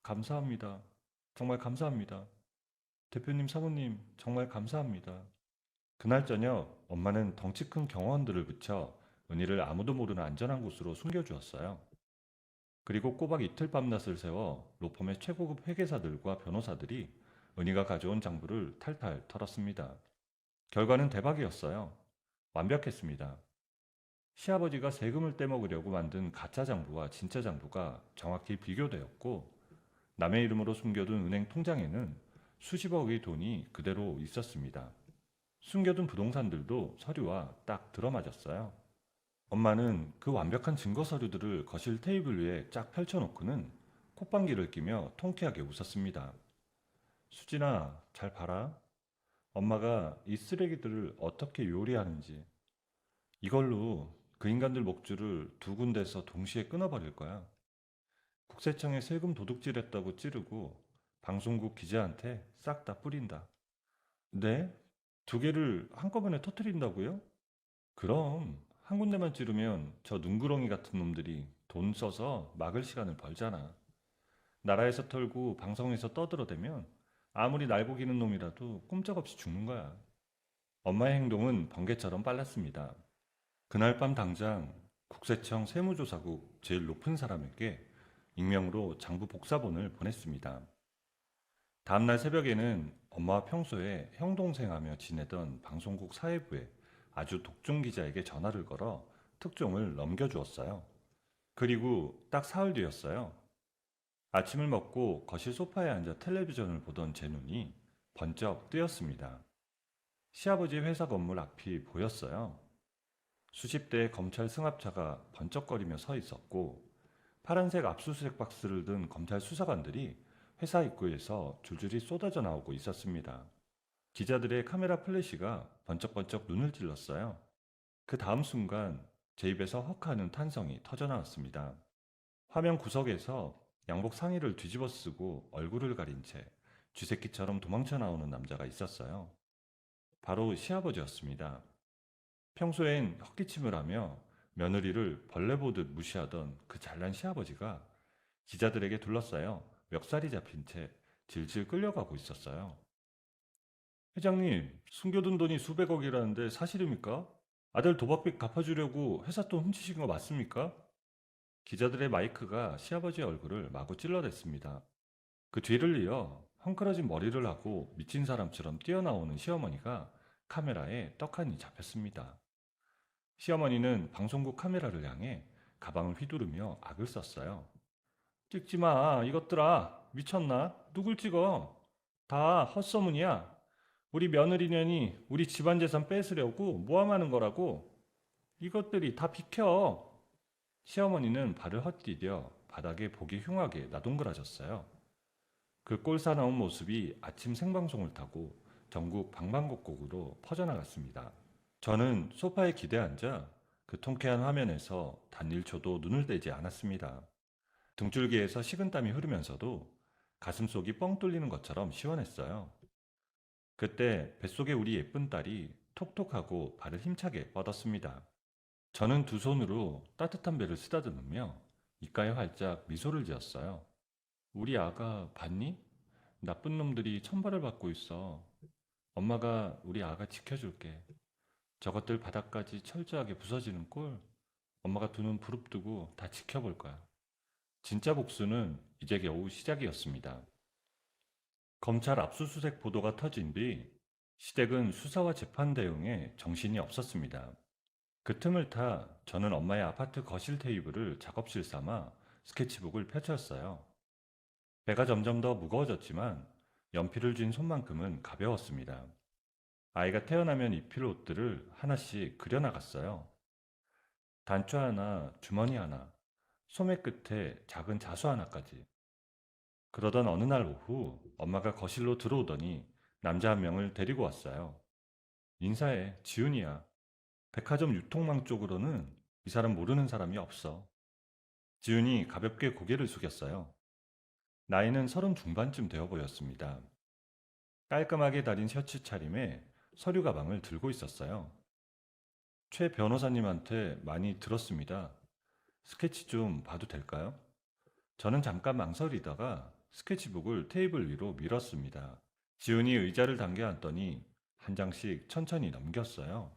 감사합니다. 정말 감사합니다. 대표님, 사모님, 정말 감사합니다. 그날 저녁 엄마는 덩치 큰 경호원들을 붙여 은희를 아무도 모르는 안전한 곳으로 숨겨주었어요. 그리고 꼬박 이틀 밤낮을 세워 로펌의 최고급 회계사들과 변호사들이 은희가 가져온 장부를 탈탈 털었습니다. 결과는 대박이었어요. 완벽했습니다. 시아버지가 세금을 떼먹으려고 만든 가짜 장부와 진짜 장부가 정확히 비교되었고 남의 이름으로 숨겨둔 은행 통장에는 수십억의 돈이 그대로 있었습니다. 숨겨둔 부동산들도 서류와 딱 들어맞았어요. 엄마는 그 완벽한 증거 서류들을 거실 테이블 위에 쫙 펼쳐놓고는 콧방귀를 끼며 통쾌하게 웃었습니다. 수진아, 잘 봐라. 엄마가 이 쓰레기들을 어떻게 요리하는지. 이걸로 그 인간들 목줄을 두 군데서 동시에 끊어버릴 거야. 국세청에 세금 도둑질했다고 찌르고 방송국 기자한테 싹 다 뿌린다. 네? 두 개를 한꺼번에 터뜨린다고요? 그럼 한 군데만 찌르면 저 눈구렁이 같은 놈들이 돈 써서 막을 시간을 벌잖아. 나라에서 털고 방송에서 떠들어대면 아무리 날고 기는 놈이라도 꼼짝없이 죽는 거야. 엄마의 행동은 번개처럼 빨랐습니다. 그날 밤 당장 국세청 세무조사국 제일 높은 사람에게 익명으로 장부 복사본을 보냈습니다. 다음날 새벽에는 엄마와 평소에 형 동생하며 지내던 방송국 사회부에 아주 독종 기자에게 전화를 걸어 특종을 넘겨주었어요. 그리고 딱 사흘 뒤였어요. 아침을 먹고 거실 소파에 앉아 텔레비전을 보던 제 눈이 번쩍 뜨였습니다. 시아버지 회사 건물 앞이 보였어요. 수십 대의 검찰 승합차가 번쩍거리며 서 있었고 파란색 압수수색 박스를 든 검찰 수사관들이 회사 입구에서 줄줄이 쏟아져 나오고 있었습니다. 기자들의 카메라 플래시가 번쩍번쩍 눈을 찔렀어요. 그 다음 순간 제 입에서 헉하는 탄성이 터져 나왔습니다. 화면 구석에서 양복 상의를 뒤집어 쓰고 얼굴을 가린 채 쥐새끼처럼 도망쳐 나오는 남자가 있었어요. 바로 시아버지였습니다. 평소엔 헛기침을 하며 며느리를 벌레 보듯 무시하던 그 잘난 시아버지가 기자들에게 둘러싸여 멱살이 잡힌 채 질질 끌려가고 있었어요. 회장님, 숨겨둔 돈이 수백억이라는데 사실입니까? 아들 도박빚 갚아주려고 회사 돈 훔치신 거 맞습니까? 기자들의 마이크가 시아버지의 얼굴을 마구 찔러댔습니다. 그 뒤를 이어 헝클어진 머리를 하고 미친 사람처럼 뛰어나오는 시어머니가 카메라에 떡하니 잡혔습니다. 시어머니는 방송국 카메라를 향해 가방을 휘두르며 악을 썼어요. 찍지 마, 이것들아. 미쳤나? 누굴 찍어? 다 헛소문이야. 우리 며느리년이 우리 집안 재산 뺏으려고 모함하는 거라고. 이것들이 다 비켜. 시어머니는 발을 헛디뎌 바닥에 보기 흉하게 나동그라졌어요. 그 꼴사나운 모습이 아침 생방송을 타고 전국 방방곡곡으로 퍼져나갔습니다. 저는 소파에 기대 앉아 그 통쾌한 화면에서 단 1초도 눈을 떼지 않았습니다. 등줄기에서 식은땀이 흐르면서도 가슴속이 뻥 뚫리는 것처럼 시원했어요. 그때 뱃속에 우리 예쁜 딸이 톡톡하고 발을 힘차게 뻗었습니다. 저는 두 손으로 따뜻한 배를 쓰다듬으며 입가에 활짝 미소를 지었어요. 우리 아가 봤니? 나쁜 놈들이 천벌을 받고 있어. 엄마가 우리 아가 지켜줄게. 저것들 바닥까지 철저하게 부서지는 꼴 엄마가 두 눈 부릅뜨고 다 지켜볼 거야. 진짜 복수는 이제 겨우 시작이었습니다. 검찰 압수수색 보도가 터진 뒤 시댁은 수사와 재판 대응에 정신이 없었습니다. 그 틈을 타 저는 엄마의 아파트 거실 테이블을 작업실 삼아 스케치북을 펼쳤어요. 배가 점점 더 무거워졌지만 연필을 쥔 손만큼은 가벼웠습니다. 아이가 태어나면 입힐 옷들을 하나씩 그려나갔어요. 단추 하나, 주머니 하나, 소매 끝에 작은 자수 하나까지. 그러던 어느 날 오후 엄마가 거실로 들어오더니 남자 한 명을 데리고 왔어요. 인사해, 지훈이야. 백화점 유통망 쪽으로는 이 사람 모르는 사람이 없어. 지훈이 가볍게 고개를 숙였어요. 나이는 30 중반쯤 되어 보였습니다. 깔끔하게 다린 셔츠 차림에 서류 가방을 들고 있었어요. 최 변호사님한테 많이 들었습니다. 스케치 좀 봐도 될까요? 저는 잠깐 망설이다가 스케치북을 테이블 위로 밀었습니다. 지훈이 의자를 당겨 앉더니 한 장씩 천천히 넘겼어요.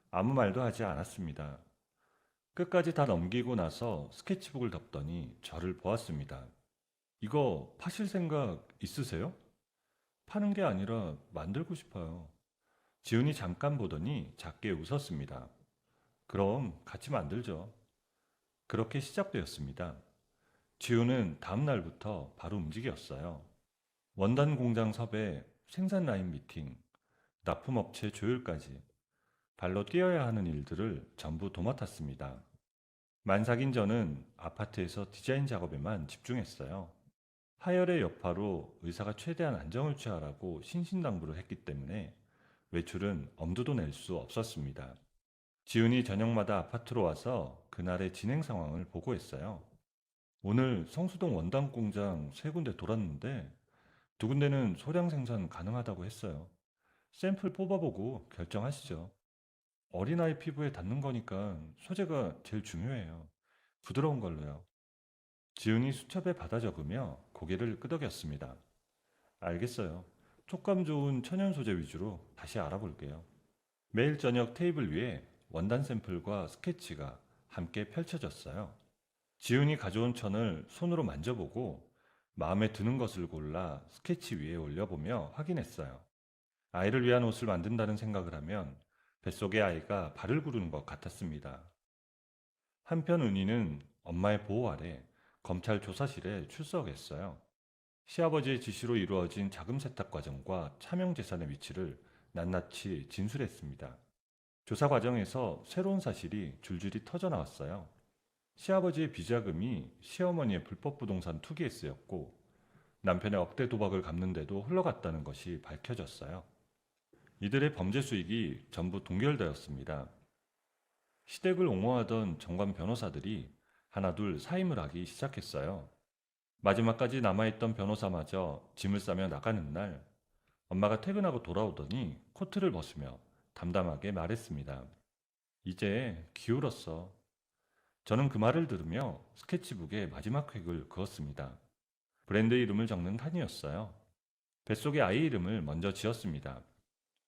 아무 말도 하지 않았습니다. 끝까지 다 넘기고 나서 스케치북을 덮더니 저를 보았습니다. 이거 파실 생각 있으세요? 파는 게 아니라 만들고 싶어요. 지훈이 잠깐 보더니 작게 웃었습니다. 그럼 같이 만들죠. 그렇게 시작되었습니다. 지훈은 다음 날부터 바로 움직였어요. 원단 공장 섭외, 생산 라인 미팅, 납품업체 조율까지 발로 뛰어야 하는 일들을 전부 도맡았습니다. 만삭인 저는 아파트에서 디자인 작업에만 집중했어요. 하열의 여파로 의사가 최대한 안정을 취하라고 신신당부를 했기 때문에 외출은 엄두도 낼 수 없었습니다. 지훈이 저녁마다 아파트로 와서 그날의 진행 상황을 보고했어요. 오늘 성수동 원단 공장 세 군데 돌았는데 두 군데는 소량 생산 가능하다고 했어요. 샘플 뽑아보고 결정하시죠. 어린아이 피부에 닿는 거니까 소재가 제일 중요해요. 부드러운 걸로요. 지훈이 수첩에 받아 적으며 고개를 끄덕였습니다. 알겠어요. 촉감 좋은 천연 소재 위주로 다시 알아볼게요. 매일 저녁 테이블 위에 원단 샘플과 스케치가 함께 펼쳐졌어요. 지훈이 가져온 천을 손으로 만져보고 마음에 드는 것을 골라 스케치 위에 올려보며 확인했어요. 아이를 위한 옷을 만든다는 생각을 하면 뱃속의 아이가 발을 구르는 것 같았습니다. 한편 은희는 엄마의 보호 아래 검찰 조사실에 출석했어요. 시아버지의 지시로 이루어진 자금 세탁 과정과 차명 재산의 위치를 낱낱이 진술했습니다. 조사 과정에서 새로운 사실이 줄줄이 터져 나왔어요. 시아버지의 비자금이 시어머니의 불법 부동산 투기에 쓰였고 남편의 억대 도박을 갚는데도 흘러갔다는 것이 밝혀졌어요. 이들의 범죄 수익이 전부 동결되었습니다. 시댁을 옹호하던 정관 변호사들이 하나둘 사임을 하기 시작했어요. 마지막까지 남아있던 변호사마저 짐을 싸며 나가는 날, 엄마가 퇴근하고 돌아오더니 코트를 벗으며 담담하게 말했습니다. 이제 기울었어. 저는 그 말을 들으며 스케치북에 마지막 획을 그었습니다. 브랜드 이름을 적는 칸이었어요. 뱃속에 아이 이름을 먼저 지었습니다.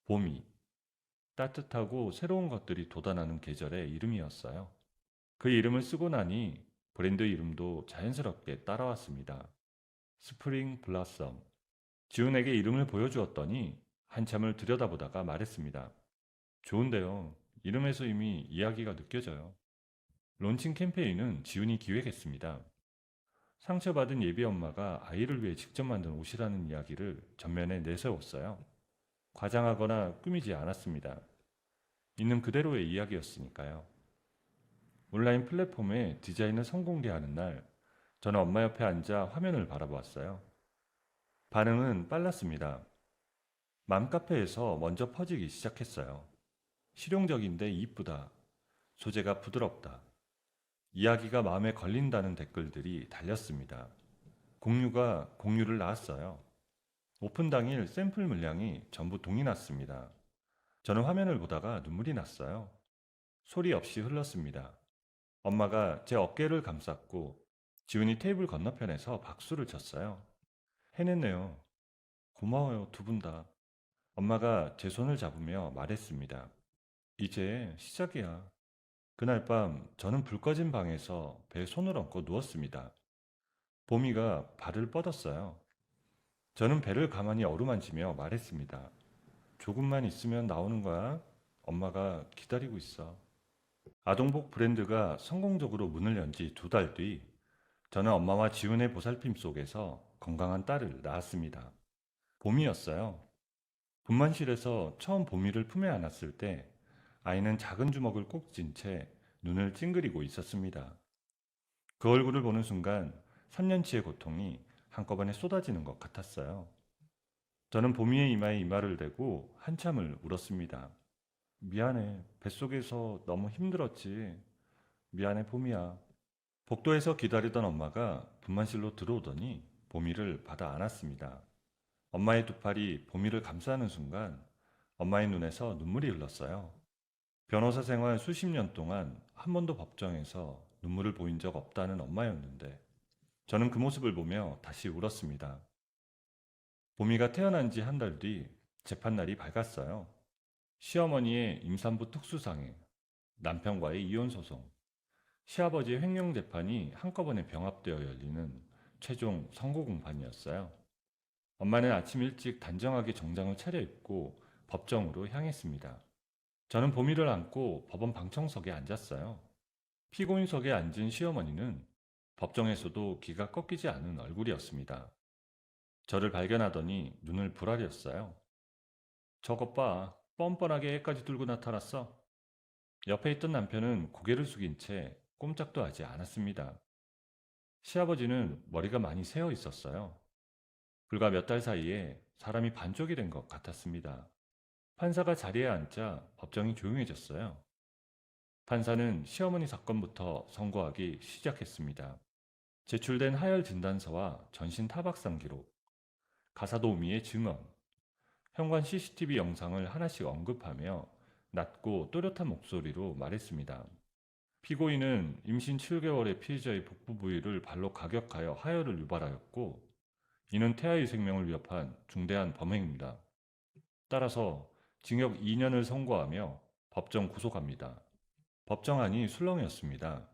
봄이. 따뜻하고 새로운 것들이 돋아나는 계절의 이름이었어요. 그 이름을 쓰고 나니 브랜드 이름도 자연스럽게 따라왔습니다. 스프링 블라썸. 지훈에게 이름을 보여주었더니 한참을 들여다보다가 말했습니다. 좋은데요. 이름에서 이미 이야기가 느껴져요. 론칭 캠페인은 지훈이 기획했습니다. 상처받은 예비 엄마가 아이를 위해 직접 만든 옷이라는 이야기를 전면에 내세웠어요. 과장하거나 꾸미지 않았습니다. 있는 그대로의 이야기였으니까요. 온라인 플랫폼에 디자인을 선공개하는 날, 저는 엄마 옆에 앉아 화면을 바라보았어요. 반응은 빨랐습니다. 맘카페에서 먼저 퍼지기 시작했어요. 실용적인데 이쁘다. 소재가 부드럽다. 이야기가 마음에 걸린다는 댓글들이 달렸습니다. 공유가 공유를 낳았어요. 오픈 당일 샘플 물량이 전부 동이 났습니다. 저는 화면을 보다가 눈물이 났어요. 소리 없이 흘렀습니다. 엄마가 제 어깨를 감쌌고 지훈이 테이블 건너편에서 박수를 쳤어요. 해냈네요. 고마워요, 두 분 다. 엄마가 제 손을 잡으며 말했습니다. 이제 시작이야. 그날 밤 저는 불 꺼진 방에서 배에 손을 얹고 누웠습니다. 보미가 발을 뻗었어요. 저는 배를 가만히 어루만지며 말했습니다. 조금만 있으면 나오는 거야. 엄마가 기다리고 있어. 아동복 브랜드가 성공적으로 문을 연 지 2달 뒤, 저는 엄마와 지훈의 보살핌 속에서 건강한 딸을 낳았습니다. 봄이었어요. 분만실에서 처음 봄이를 품에 안았을 때 아이는 작은 주먹을 꼭 쥔 채 눈을 찡그리고 있었습니다. 그 얼굴을 보는 순간 3년치의 고통이 한꺼번에 쏟아지는 것 같았어요. 저는 봄이의 이마에 이마를 대고 한참을 울었습니다. 미안해. 뱃속에서 너무 힘들었지. 미안해, 봄이야. 복도에서 기다리던 엄마가 분만실로 들어오더니 보미를 받아 안았습니다. 엄마의 두 팔이 보미를 감싸는 순간 엄마의 눈에서 눈물이 흘렀어요. 변호사 생활 수십 년 동안 한 번도 법정에서 눈물을 보인 적 없다는 엄마였는데 저는 그 모습을 보며 다시 울었습니다. 보미가 태어난 지 한 달 뒤 재판날이 밝았어요. 시어머니의 임산부 특수상해, 남편과의 이혼 소송, 시아버지의 횡령 재판이 한꺼번에 병합되어 열리는 최종 선고 공판이었어요. 엄마는 아침 일찍 단정하게 정장을 차려입고 법정으로 향했습니다. 저는 보미를 안고 법원 방청석에 앉았어요. 피고인석에 앉은 시어머니는 법정에서도 기가 꺾이지 않은 얼굴이었습니다. 저를 발견하더니 눈을 부라렸어요. 저것 봐, 뻔뻔하게 애까지 들고 나타났어. 옆에 있던 남편은 고개를 숙인 채 꼼짝도 하지 않았습니다. 시아버지는 머리가 많이 새어 있었어요. 불과 몇 달 사이에 사람이 반쪽이 된 것 같았습니다. 판사가 자리에 앉자 법정이 조용해졌어요. 판사는 시어머니 사건부터 선고하기 시작했습니다. 제출된 하열 진단서와 전신 타박상 기록, 가사도우미의 증언, 현관 CCTV 영상을 하나씩 언급하며 낮고 또렷한 목소리로 말했습니다. 피고인은 임신 7개월의 피해자의 복부 부위를 발로 가격하여 하열을 유발하였고, 이는 태아의 생명을 위협한 중대한 범행입니다. 따라서 징역 2년을 선고하며 법정 구속합니다. 법정안이 술렁이었습니다.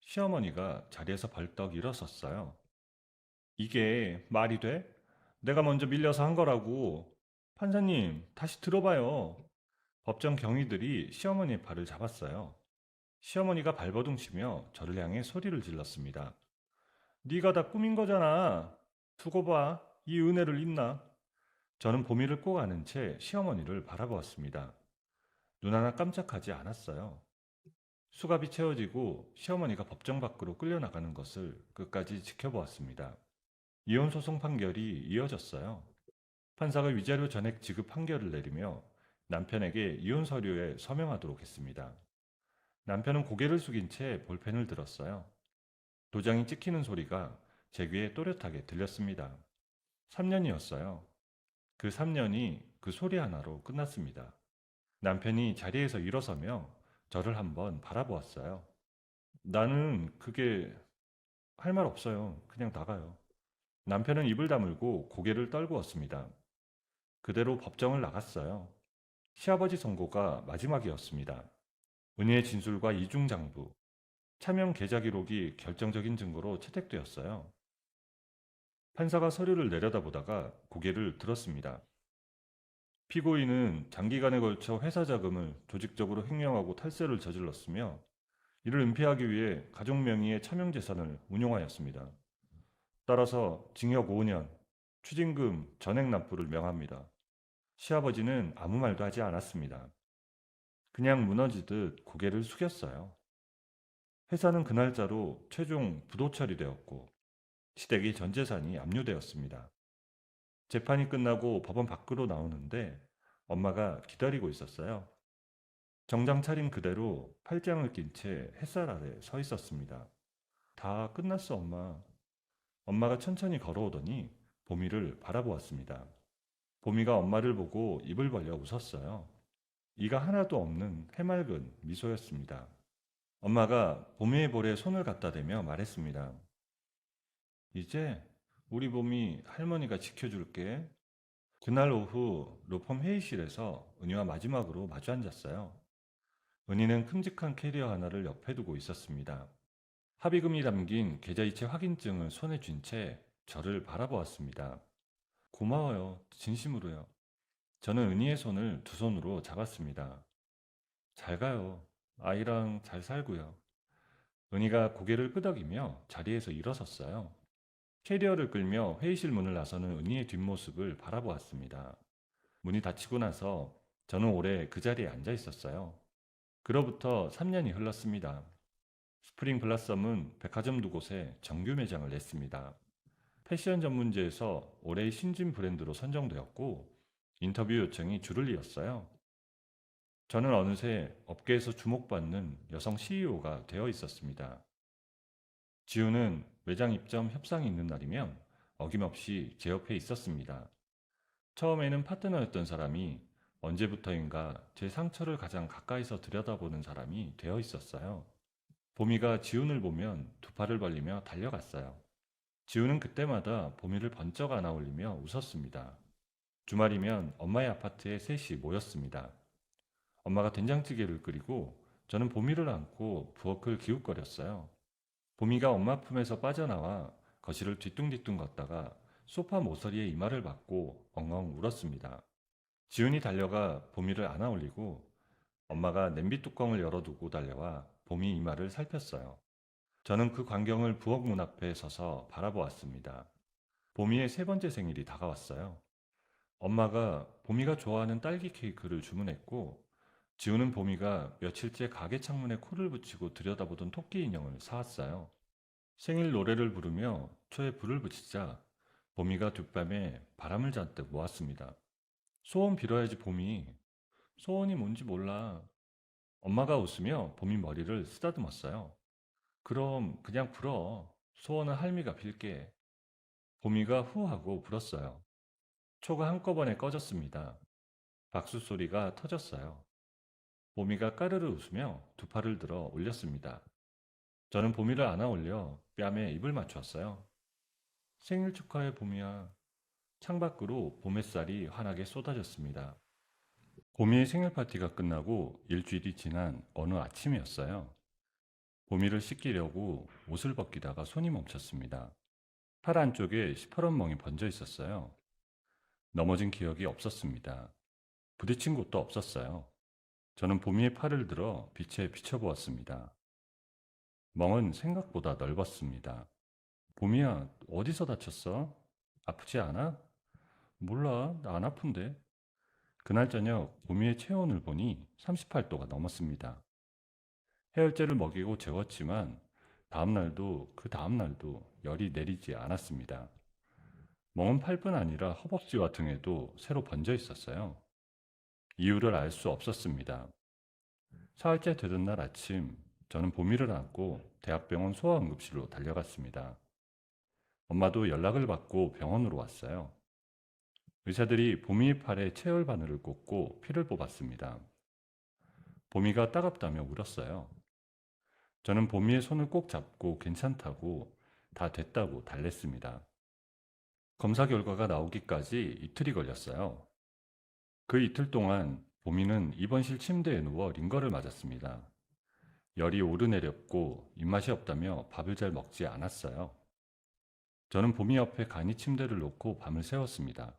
시어머니가 자리에서 벌떡 일어섰어요. 이게 말이 돼? 내가 먼저 밀려서 한 거라고. 판사님, 다시 들어봐요. 법정 경위들이 시어머니의 발을 잡았어요. 시어머니가 발버둥치며 저를 향해 소리를 질렀습니다. 네가 다 꾸민 거잖아. 두고 봐. 이 은혜를 잊나? 저는 보미를 꼭 안은 채 시어머니를 바라보았습니다. 눈 하나 깜짝하지 않았어요. 수갑이 채워지고 시어머니가 법정 밖으로 끌려나가는 것을 끝까지 지켜보았습니다. 이혼 소송 판결이 이어졌어요. 판사가 위자료 전액 지급 판결을 내리며 남편에게 이혼 서류에 서명하도록 했습니다. 남편은 고개를 숙인 채 볼펜을 들었어요. 도장이 찍히는 소리가 제 귀에 또렷하게 들렸습니다. 3년이었어요. 그 3년이 그 소리 하나로 끝났습니다. 남편이 자리에서 일어서며 저를 한번 바라보았어요. 나는 그게 할 말 없어요. 그냥 나가요. 남편은 입을 다물고 고개를 떨구었습니다. 그대로 법정을 나갔어요. 시아버지 선고가 마지막이었습니다. 은희의 진술과 이중장부, 차명 계좌 기록이 결정적인 증거로 채택되었어요. 판사가 서류를 내려다보다가 고개를 들었습니다. 피고인은 장기간에 걸쳐 회사 자금을 조직적으로 횡령하고 탈세를 저질렀으며 이를 은폐하기 위해 가족 명의의 차명 재산을 운용하였습니다. 따라서 징역 5년, 추징금 전액 납부를 명합니다. 시아버지는 아무 말도 하지 않았습니다. 그냥 무너지듯 고개를 숙였어요. 회사는 그 날짜로 최종 부도 처리되었고 시댁이 전 재산이 압류되었습니다. 재판이 끝나고 법원 밖으로 나오는데 엄마가 기다리고 있었어요. 정장 차림 그대로 팔짱을 낀 채 햇살 아래 서 있었습니다. 다 끝났어, 엄마. 엄마가 천천히 걸어오더니 보미를 바라보았습니다. 보미가 엄마를 보고 입을 벌려 웃었어요. 이가 하나도 없는 해맑은 미소였습니다. 엄마가 보미의 볼에 손을 갖다 대며 말했습니다. 이제 우리 봄이 할머니가 지켜줄게. 그날 오후 로펌 회의실에서 은희와 마지막으로 마주 앉았어요. 은희는 큼직한 캐리어 하나를 옆에 두고 있었습니다. 합의금이 담긴 계좌이체 확인증을 손에 쥔 채 저를 바라보았습니다. 고마워요. 진심으로요. 저는 은희의 손을 두 손으로 잡았습니다. 잘 가요. 아이랑 잘 살고요. 은희가 고개를 끄덕이며 자리에서 일어섰어요. 캐리어를 끌며 회의실 문을 나서는 은희의 뒷모습을 바라보았습니다. 문이 닫히고 나서 저는 오래 그 자리에 앉아 있었어요. 그로부터 3년이 흘렀습니다. 스프링 블라썸은 백화점 두 곳에 정규 매장을 냈습니다. 패션 전문지에서 올해의 신진 브랜드로 선정되었고 인터뷰 요청이 줄을 이었어요. 저는 어느새 업계에서 주목받는 여성 CEO가 되어 있었습니다. 지우는 매장 입점 협상이 있는 날이면 어김없이 제 옆에 있었습니다. 처음에는 파트너였던 사람이 언제부터인가 제 상처를 가장 가까이서 들여다보는 사람이 되어 있었어요. 보미가 지훈을 보면 두 팔을 벌리며 달려갔어요. 지훈은 그때마다 보미를 번쩍 안아 올리며 웃었습니다. 주말이면 엄마의 아파트에 셋이 모였습니다. 엄마가 된장찌개를 끓이고 저는 보미를 안고 부엌을 기웃거렸어요. 보미가 엄마 품에서 빠져나와 거실을 뒤뚱뒤뚱 걷다가 소파 모서리에 이마를 박고 엉엉 울었습니다. 지훈이 달려가 보미를 안아 올리고 엄마가 냄비 뚜껑을 열어두고 달려와 보미 이마를 살폈어요. 저는 그 광경을 부엌 문 앞에 서서 바라보았습니다. 보미의 세 번째 생일이 다가왔어요. 엄마가 보미가 좋아하는 딸기 케이크를 주문했고 지우는 보미가 며칠째 가게 창문에 코를 붙이고 들여다보던 토끼 인형을 사왔어요. 생일 노래를 부르며 초에 불을 붙이자 보미가 뒷밤에 바람을 잔뜩 모았습니다. 소원 빌어야지 보미. 소원이 뭔지 몰라. 엄마가 웃으며 보미 머리를 쓰다듬었어요. 그럼 그냥 불어. 소원은 할미가 빌게. 보미가 후 하고 불었어요. 초가 한꺼번에 꺼졌습니다. 박수 소리가 터졌어요. 보미가 까르르 웃으며 두 팔을 들어 올렸습니다. 저는 보미를 안아 올려 뺨에 입을 맞추었어요. 생일 축하해 보미야. 창밖으로 봄 햇살이 환하게 쏟아졌습니다. 보미의 생일 파티가 끝나고 일주일이 지난 어느 아침이었어요. 보미를 씻기려고 옷을 벗기다가 손이 멈췄습니다. 팔 안쪽에 시퍼런 멍이 번져 있었어요. 넘어진 기억이 없었습니다. 부딪힌 곳도 없었어요. 저는 보미의 팔을 들어 빛에 비춰보았습니다. 멍은 생각보다 넓었습니다. 보미야, 어디서 다쳤어? 아프지 않아? 몰라, 나 안 아픈데. 그날 저녁 보미의 체온을 보니 38도가 넘었습니다. 해열제를 먹이고 재웠지만 다음날도 그 다음날도 열이 내리지 않았습니다. 멍은 팔뿐 아니라 허벅지와 등에도 새로 번져 있었어요. 이유를 알 수 없었습니다. 사흘째 되던 날 아침, 저는 보미를 안고 대학병원 소아응급실로 달려갔습니다. 엄마도 연락을 받고 병원으로 왔어요. 의사들이 보미의 팔에 체열 바늘을 꽂고 피를 뽑았습니다. 보미가 따갑다며 울었어요. 저는 보미의 손을 꼭 잡고 괜찮다고 다 됐다고 달랬습니다. 검사 결과가 나오기까지 이틀이 걸렸어요. 그 이틀 동안 보미는 입원실 침대에 누워 링거를 맞았습니다. 열이 오르내렸고 입맛이 없다며 밥을 잘 먹지 않았어요. 저는 보미 옆에 간이 침대를 놓고 밤을 새웠습니다.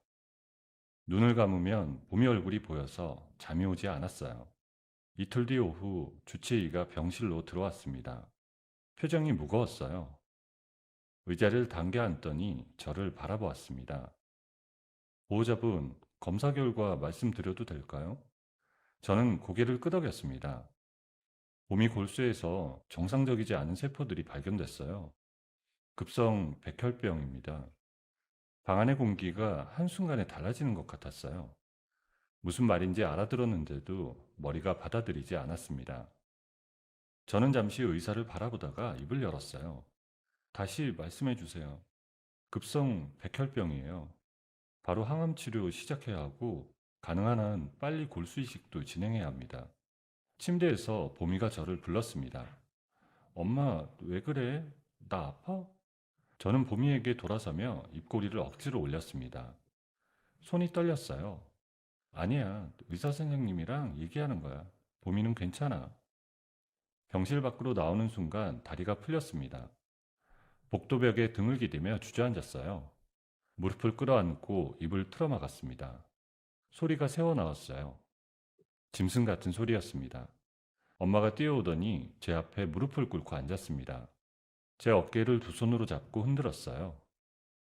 눈을 감으면 보미 얼굴이 보여서 잠이 오지 않았어요. 이틀 뒤 오후 주치의가 병실로 들어왔습니다. 표정이 무거웠어요. 의자를 당겨 앉더니 저를 바라보았습니다. 보호자분, 검사 결과 말씀드려도 될까요? 저는 고개를 끄덕였습니다. 보미 골수에서 정상적이지 않은 세포들이 발견됐어요. 급성 백혈병입니다. 방 안의 공기가 한순간에 달라지는 것 같았어요. 무슨 말인지 알아들었는데도 머리가 받아들이지 않았습니다. 저는 잠시 의사를 바라보다가 입을 열었어요. 다시 말씀해 주세요. 급성 백혈병이에요. 바로 항암 치료 시작해야 하고 가능한 한 빨리 골수 이식도 진행해야 합니다. 침대에서 보미가 저를 불렀습니다. 엄마, 왜 그래? 나 아파? 저는 보미에게 돌아서며 입꼬리를 억지로 올렸습니다. 손이 떨렸어요. 아니야, 의사 선생님이랑 얘기하는 거야. 보미는 괜찮아. 병실 밖으로 나오는 순간 다리가 풀렸습니다. 복도벽에 등을 기대며 주저앉았어요. 무릎을 끌어안고 입을 틀어막았습니다. 소리가 새어나왔어요. 짐승 같은 소리였습니다. 엄마가 뛰어오더니 제 앞에 무릎을 꿇고 앉았습니다. 제 어깨를 두 손으로 잡고 흔들었어요.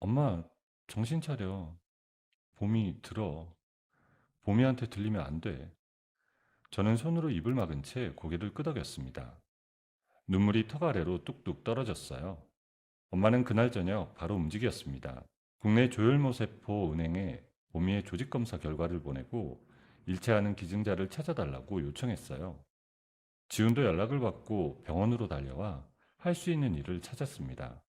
엄마, 정신 차려. 봄이 들어. 봄이한테 들리면 안 돼. 저는 손으로 입을 막은 채 고개를 끄덕였습니다. 눈물이 턱 아래로 뚝뚝 떨어졌어요. 엄마는 그날 저녁 바로 움직였습니다. 국내 조혈모세포 은행에 봄이의 조직검사 결과를 보내고 일체하는 기증자를 찾아달라고 요청했어요. 지훈도 연락을 받고 병원으로 달려와 할 수 있는 일을 찾았습니다.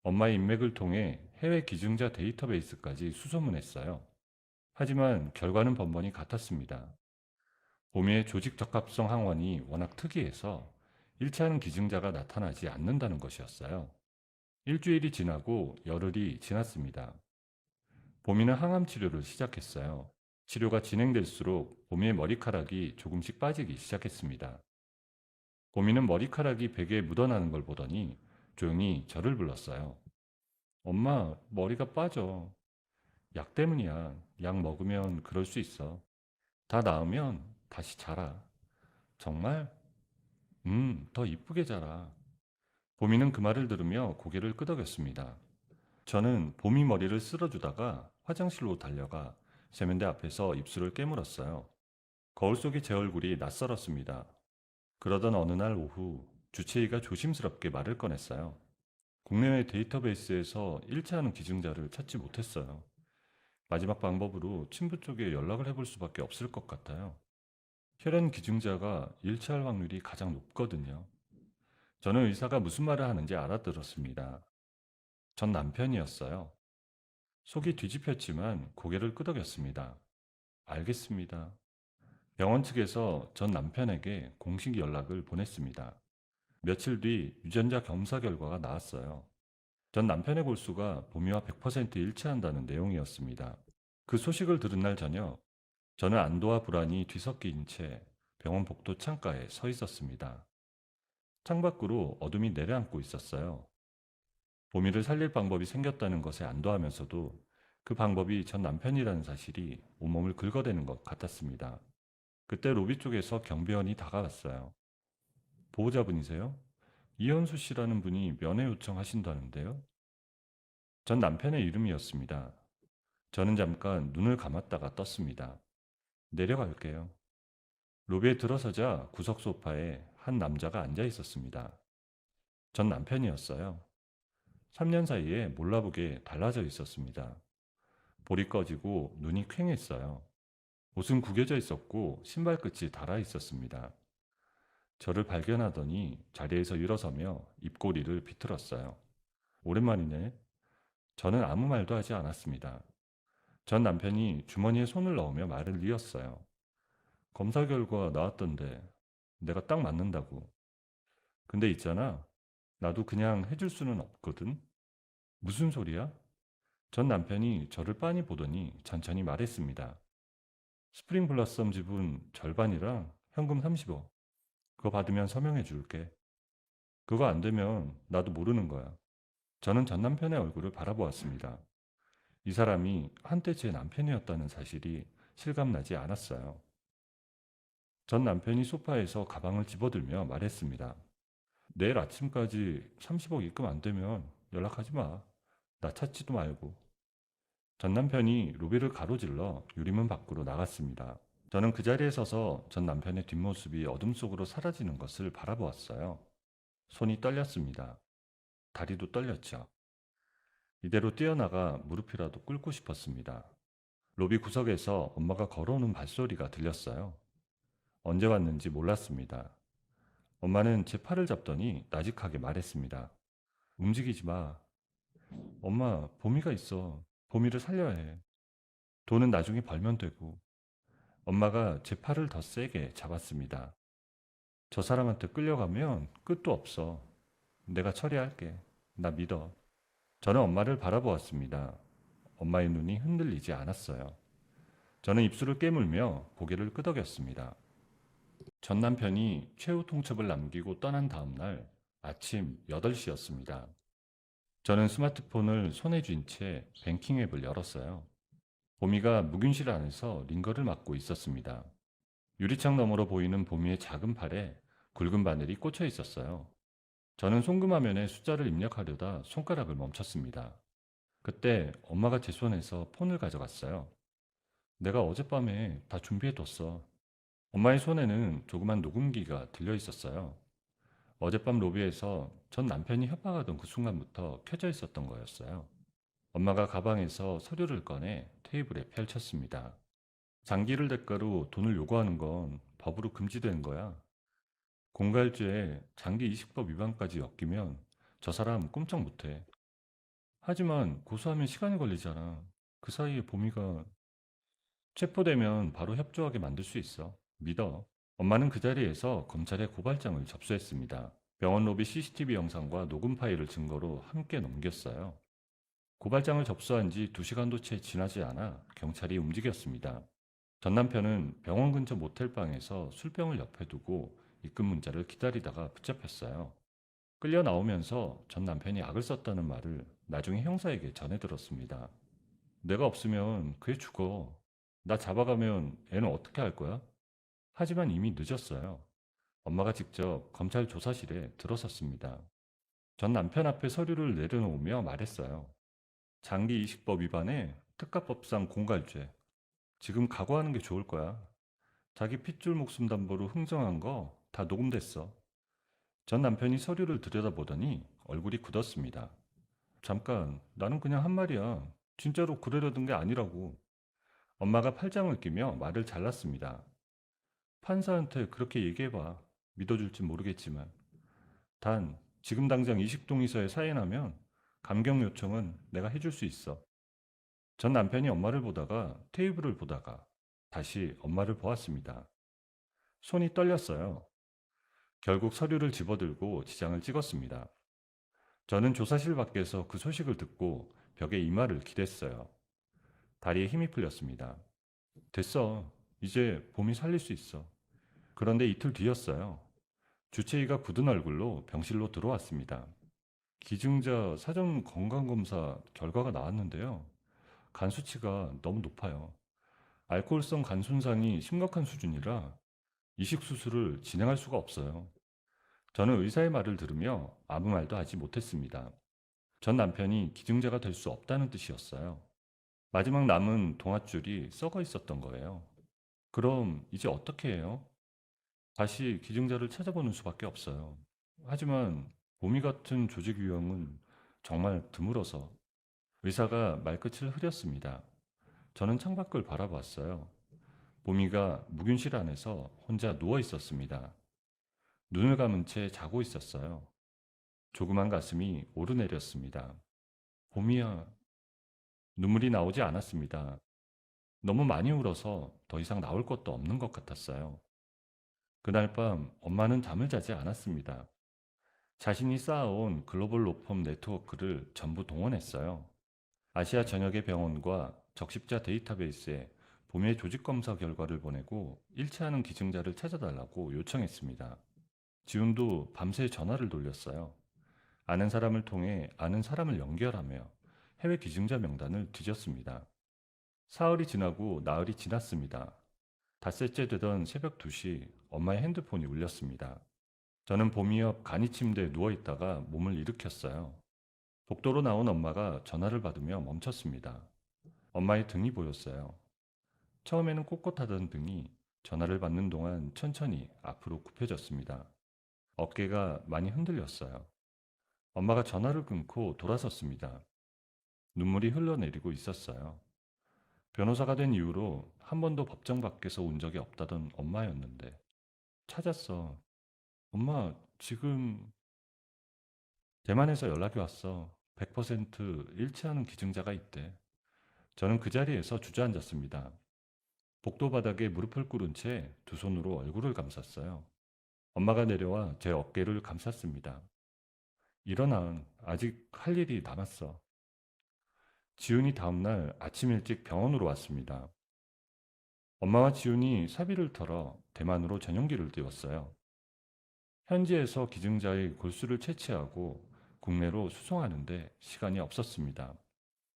엄마의 인맥을 통해 해외 기증자 데이터베이스까지 수소문했어요. 하지만 결과는 번번이 같았습니다. 봄의 조직 적합성 항원이 워낙 특이해서 일치하는 기증자가 나타나지 않는다는 것이었어요. 일주일이 지나고 열흘이 지났습니다. 봄이는 항암 치료를 시작했어요. 치료가 진행될수록 봄이의 머리카락이 조금씩 빠지기 시작했습니다. 봄이는 머리카락이 베개에 묻어나는 걸 보더니 조용히 저를 불렀어요. 엄마, 머리가 빠져. 약 때문이야. 약 먹으면 그럴 수 있어. 다 나으면 다시 자라. 정말? 더 이쁘게 자라. 봄이는 그 말을 들으며 고개를 끄덕였습니다. 저는 봄이 머리를 쓸어주다가 화장실로 달려가 세면대 앞에서 입술을 깨물었어요. 거울 속의 제 얼굴이 낯설었습니다. 그러던 어느 날 오후 주치의가 조심스럽게 말을 꺼냈어요. 국내외 데이터베이스에서 일치하는 기증자를 찾지 못했어요. 마지막 방법으로 친부 쪽에 연락을 해볼 수밖에 없을 것 같아요. 혈연 기증자가 일치할 확률이 가장 높거든요. 저는 의사가 무슨 말을 하는지 알아들었습니다. 전 남편이었어요. 속이 뒤집혔지만 고개를 끄덕였습니다. 알겠습니다. 병원 측에서 전 남편에게 공식 연락을 보냈습니다. 며칠 뒤 유전자 검사 결과가 나왔어요. 전 남편의 골수가 보미와 100% 일치한다는 내용이었습니다. 그 소식을 들은 날 저녁, 저는 안도와 불안이 뒤섞인 채 병원 복도 창가에 서 있었습니다. 창밖으로 어둠이 내려앉고 있었어요. 보미를 살릴 방법이 생겼다는 것에 안도하면서도 그 방법이 전 남편이라는 사실이 온몸을 긁어대는 것 같았습니다. 그때 로비 쪽에서 경비원이 다가왔어요. 보호자분이세요? 이현수 씨라는 분이 면회 요청하신다는데요. 전 남편의 이름이었습니다. 저는 잠깐 눈을 감았다가 떴습니다. 내려갈게요. 로비에 들어서자 구석 소파에 한 남자가 앉아 있었습니다. 전 남편이었어요. 3년 사이에 몰라보게 달라져 있었습니다. 볼이 꺼지고 눈이 퀭했어요. 옷은 구겨져 있었고 신발 끝이 닳아 있었습니다. 저를 발견하더니 자리에서 일어서며 입꼬리를 비틀었어요. 오랜만이네. 저는 아무 말도 하지 않았습니다. 전 남편이 주머니에 손을 넣으며 말을 이었어요. 검사 결과 나왔던데 내가 딱 맞는다고. 근데 있잖아. 나도 그냥 해줄 수는 없거든. 무슨 소리야? 전 남편이 저를 빤히 보더니 천천히 말했습니다. 스프링 블라썸 지분 절반이랑 현금 30억. 그거 받으면 서명해 줄게. 그거 안 되면 나도 모르는 거야. 저는 전 남편의 얼굴을 바라보았습니다. 이 사람이 한때 제 남편이었다는 사실이 실감나지 않았어요. 전 남편이 소파에서 가방을 집어들며 말했습니다. 내일 아침까지 30억 입금 안 되면 연락하지 마. 나 찾지도 말고. 전 남편이 로비를 가로질러 유리문 밖으로 나갔습니다. 저는 그 자리에 서서 전 남편의 뒷모습이 어둠 속으로 사라지는 것을 바라보았어요. 손이 떨렸습니다. 다리도 떨렸죠. 이대로 뛰어나가 무릎이라도 꿇고 싶었습니다. 로비 구석에서 엄마가 걸어오는 발소리가 들렸어요. 언제 왔는지 몰랐습니다. 엄마는 제 팔을 잡더니 나직하게 말했습니다. 움직이지 마. 엄마, 보미가 있어. 보미를 살려야 해. 돈은 나중에 벌면 되고. 엄마가 제 팔을 더 세게 잡았습니다. 저 사람한테 끌려가면 끝도 없어. 내가 처리할게. 나 믿어. 저는 엄마를 바라보았습니다. 엄마의 눈이 흔들리지 않았어요. 저는 입술을 깨물며 고개를 끄덕였습니다. 전 남편이 최후 통첩을 남기고 떠난 다음 날 아침 8시였습니다. 저는 스마트폰을 손에 쥔 채 뱅킹 앱을 열었어요. 보미가 묵윤실 안에서 링거를 맞고 있었습니다. 유리창 너머로 보이는 보미의 작은 팔에 굵은 바늘이 꽂혀 있었어요. 저는 송금화면에 숫자를 입력하려다 손가락을 멈췄습니다. 그때 엄마가 제 손에서 폰을 가져갔어요. 내가 어젯밤에 다 준비해뒀어. 엄마의 손에는 조그만 녹음기가 들려 있었어요. 어젯밤 로비에서 전 남편이 협박하던 그 순간부터 켜져 있었던 거였어요. 엄마가 가방에서 서류를 꺼내 테이블에 펼쳤습니다. 장기를 대가로 돈을 요구하는 건 법으로 금지되는 거야. 공갈죄에 장기 이식법 위반까지 엮이면 저 사람 꼼짝 못해. 하지만 고소하면 시간이 걸리잖아. 그 사이에 보미가 체포되면 바로 협조하게 만들 수 있어. 믿어. 엄마는 그 자리에서 검찰에 고발장을 접수했습니다. 병원 로비 CCTV 영상과 녹음 파일을 증거로 함께 넘겼어요. 고발장을 접수한 지 2시간도 채 지나지 않아 경찰이 움직였습니다. 전 남편은 병원 근처 모텔방에서 술병을 옆에 두고 입금 문자를 기다리다가 붙잡혔어요. 끌려 나오면서 전 남편이 악을 썼다는 말을 나중에 형사에게 전해 들었습니다. 내가 없으면 그애 죽어. 나 잡아가면 애는 어떻게 할 거야? 하지만 이미 늦었어요. 엄마가 직접 검찰 조사실에 들어섰습니다. 전 남편 앞에 서류를 내려놓으며 말했어요. 장기 이식법 위반에 특가법상 공갈죄. 지금 각오하는 게 좋을 거야. 자기 핏줄 목숨 담보로 흥정한 거 다 녹음됐어. 전 남편이 서류를 들여다보더니 얼굴이 굳었습니다. 잠깐, 나는 그냥 한 말이야. 진짜로 그러려던 게 아니라고. 엄마가 팔짱을 끼며 말을 잘랐습니다. 판사한테 그렇게 얘기해봐. 믿어줄진 모르겠지만. 단, 지금 당장 이식동의서에 사인하면 감경 요청은 내가 해줄 수 있어. 전 남편이 엄마를 보다가 테이블을 보다가 다시 엄마를 보았습니다. 손이 떨렸어요. 결국 서류를 집어들고 지장을 찍었습니다. 저는 조사실 밖에서 그 소식을 듣고 벽에 이마를 기댔어요. 다리에 힘이 풀렸습니다. 됐어. 이제 봄이 살릴 수 있어. 그런데 이틀 뒤였어요. 주치의가 굳은 얼굴로 병실로 들어왔습니다. 기증자 사전 건강검사 결과가 나왔는데요. 간 수치가 너무 높아요. 알코올성 간 손상이 심각한 수준이라 이식 수술을 진행할 수가 없어요. 저는 의사의 말을 들으며 아무 말도 하지 못했습니다. 전 남편이 기증자가 될 수 없다는 뜻이었어요. 마지막 남은 동아줄이 썩어 있었던 거예요. 그럼 이제 어떻게 해요? 다시 기증자를 찾아보는 수밖에 없어요. 하지만 보미 같은 조직 유형은 정말 드물어서 의사가 말끝을 흐렸습니다. 저는 창밖을 바라봤어요. 보미가 묵윤실 안에서 혼자 누워 있었습니다. 눈을 감은 채 자고 있었어요. 조그만 가슴이 오르내렸습니다. 보미야, 눈물이 나오지 않았습니다. 너무 많이 울어서 더 이상 나올 것도 없는 것 같았어요. 그날 밤 엄마는 잠을 자지 않았습니다. 자신이 쌓아온 글로벌 로펌 네트워크를 전부 동원했어요. 아시아 전역의 병원과 적십자 데이터베이스에 보미의 조직 검사 결과를 보내고 일치하는 기증자를 찾아달라고 요청했습니다. 지훈도 밤새 전화를 돌렸어요. 아는 사람을 통해 아는 사람을 연결하며 해외 기증자 명단을 뒤졌습니다. 사흘이 지나고 나흘이 지났습니다. 닷새째 되던 새벽 2시 엄마의 핸드폰이 울렸습니다. 저는 보미 옆 간이 침대에 누워있다가 몸을 일으켰어요. 복도로 나온 엄마가 전화를 받으며 멈췄습니다. 엄마의 등이 보였어요. 처음에는 꼿꼿하던 등이 전화를 받는 동안 천천히 앞으로 굽혀졌습니다. 어깨가 많이 흔들렸어요. 엄마가 전화를 끊고 돌아섰습니다. 눈물이 흘러내리고 있었어요. 변호사가 된 이후로 한 번도 법정 밖에서 운 적이 없다던 엄마였는데 찾았어. 엄마, 지금 대만에서 연락이 왔어. 100% 일치하는 기증자가 있대. 저는 그 자리에서 주저앉았습니다. 복도 바닥에 무릎을 꿇은 채 두 손으로 얼굴을 감쌌어요. 엄마가 내려와 제 어깨를 감쌌습니다. 일어나. 아직 할 일이 남았어. 지훈이 다음날 아침 일찍 병원으로 왔습니다. 엄마와 지훈이 사비를 털어 대만으로 전용기를 띄웠어요. 현지에서 기증자의 골수를 채취하고 국내로 수송하는데 시간이 없었습니다.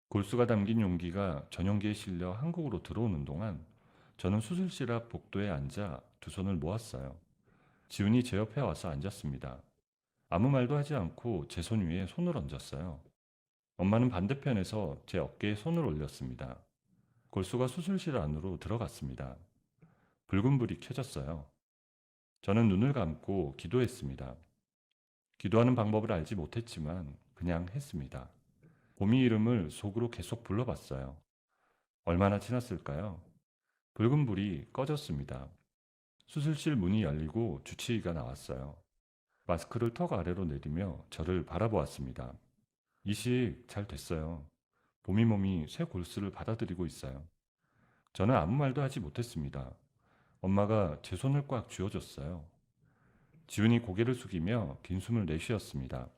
골수가 담긴 용기가 전용기에 실려 한국으로 들어오는 동안 저는 수술실 앞 복도에 앉아 두 손을 모았어요. 지훈이 제 옆에 와서 앉았습니다. 아무 말도 하지 않고 제 손 위에 손을 얹었어요. 엄마는 반대편에서 제 어깨에 손을 올렸습니다. 골수가 수술실 안으로 들어갔습니다. 붉은 불이 켜졌어요. 저는 눈을 감고 기도했습니다. 기도하는 방법을 알지 못했지만 그냥 했습니다. 봄이 이름을 속으로 계속 불러봤어요. 얼마나 지났을까요? 붉은 불이 꺼졌습니다. 수술실 문이 열리고 주치의가 나왔어요. 마스크를 턱 아래로 내리며 저를 바라보았습니다. 이식 잘 됐어요. 봄이 몸이 새 골수를 받아들이고 있어요. 저는 아무 말도 하지 못했습니다. 엄마가 제 손을 꽉 쥐어줬어요. 지훈이 고개를 숙이며 긴 숨을 내쉬었습니다.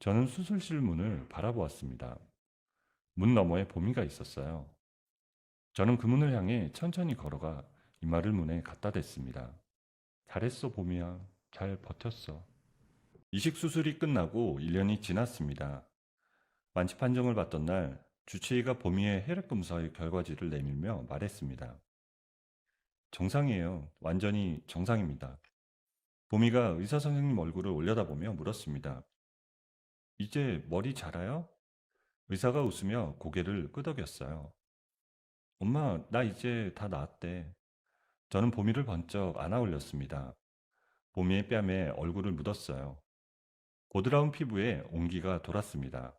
저는 수술실 문을 바라보았습니다. 문 너머에 보미가 있었어요. 저는 그 문을 향해 천천히 걸어가 이마를 문에 갖다 댔습니다. 잘했어, 보미야. 잘 버텼어. 이식 수술이 끝나고 1년이 지났습니다. 완치 판정을 받던 날 주치의가 보미의 혈액 검사의 결과지를 내밀며 말했습니다. 정상이에요. 완전히 정상입니다. 보미가 의사 선생님 얼굴을 올려다보며 물었습니다. 이제 머리 자라요? 의사가 웃으며 고개를 끄덕였어요. 엄마, 나 이제 다 나았대. 저는 보미를 번쩍 안아 올렸습니다. 보미의 뺨에 얼굴을 묻었어요. 고드라운 피부에 온기가 돌았습니다.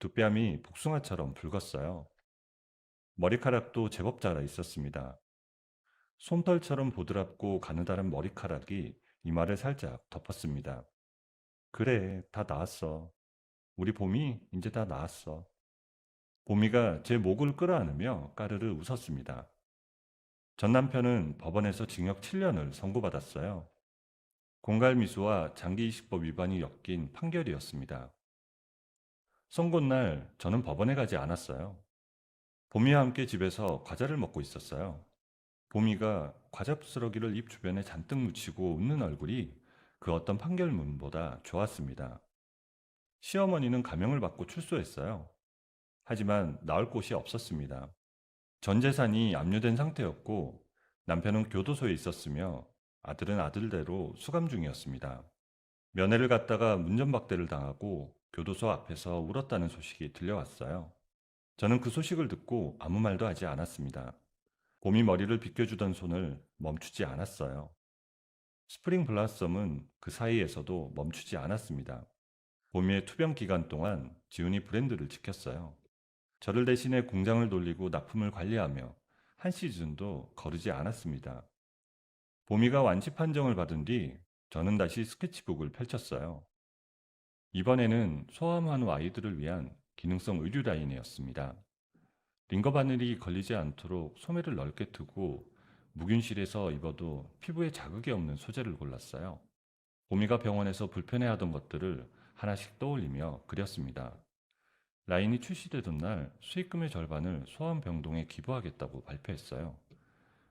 두 뺨이 복숭아처럼 붉었어요. 머리카락도 제법 자라 있었습니다. 솜털처럼 보드랍고 가느다란 머리카락이 이마를 살짝 덮었습니다. 그래, 다 나았어. 우리 봄이 이제 다 나았어. 봄이가 제 목을 끌어안으며 까르르 웃었습니다. 전 남편은 법원에서 징역 7년을 선고받았어요. 공갈미수와 장기이식법 위반이 엮인 판결이었습니다. 선고날 저는 법원에 가지 않았어요. 봄이와 함께 집에서 과자를 먹고 있었어요. 봄이가 과자 부스러기를 입 주변에 잔뜩 묻히고 웃는 얼굴이 그 어떤 판결문보다 좋았습니다. 시어머니는 감형을 받고 출소했어요. 하지만 나올 곳이 없었습니다. 전 재산이 압류된 상태였고 남편은 교도소에 있었으며 아들은 아들대로 수감 중이었습니다. 면회를 갔다가 문전박대를 당하고 교도소 앞에서 울었다는 소식이 들려왔어요. 저는 그 소식을 듣고 아무 말도 하지 않았습니다. 봄이 머리를 빗겨주던 손을 멈추지 않았어요. 스프링 블라썸은 그 사이에서도 멈추지 않았습니다. 봄이의 투병 기간 동안 지훈이 브랜드를 지켰어요. 저를 대신해 공장을 돌리고 납품을 관리하며 한 시즌도 거르지 않았습니다. 봄이가 완치 판정을 받은 뒤 저는 다시 스케치북을 펼쳤어요. 이번에는 소아암 후 아이들을 위한 기능성 의류 라인이었습니다. 링거 바늘이 걸리지 않도록 소매를 넓게 트고 무균실에서 입어도 피부에 자극이 없는 소재를 골랐어요. 봄이가 병원에서 불편해하던 것들을 하나씩 떠올리며 그렸습니다. 라인이 출시되던 날 수익금의 절반을 소아암병동에 기부하겠다고 발표했어요.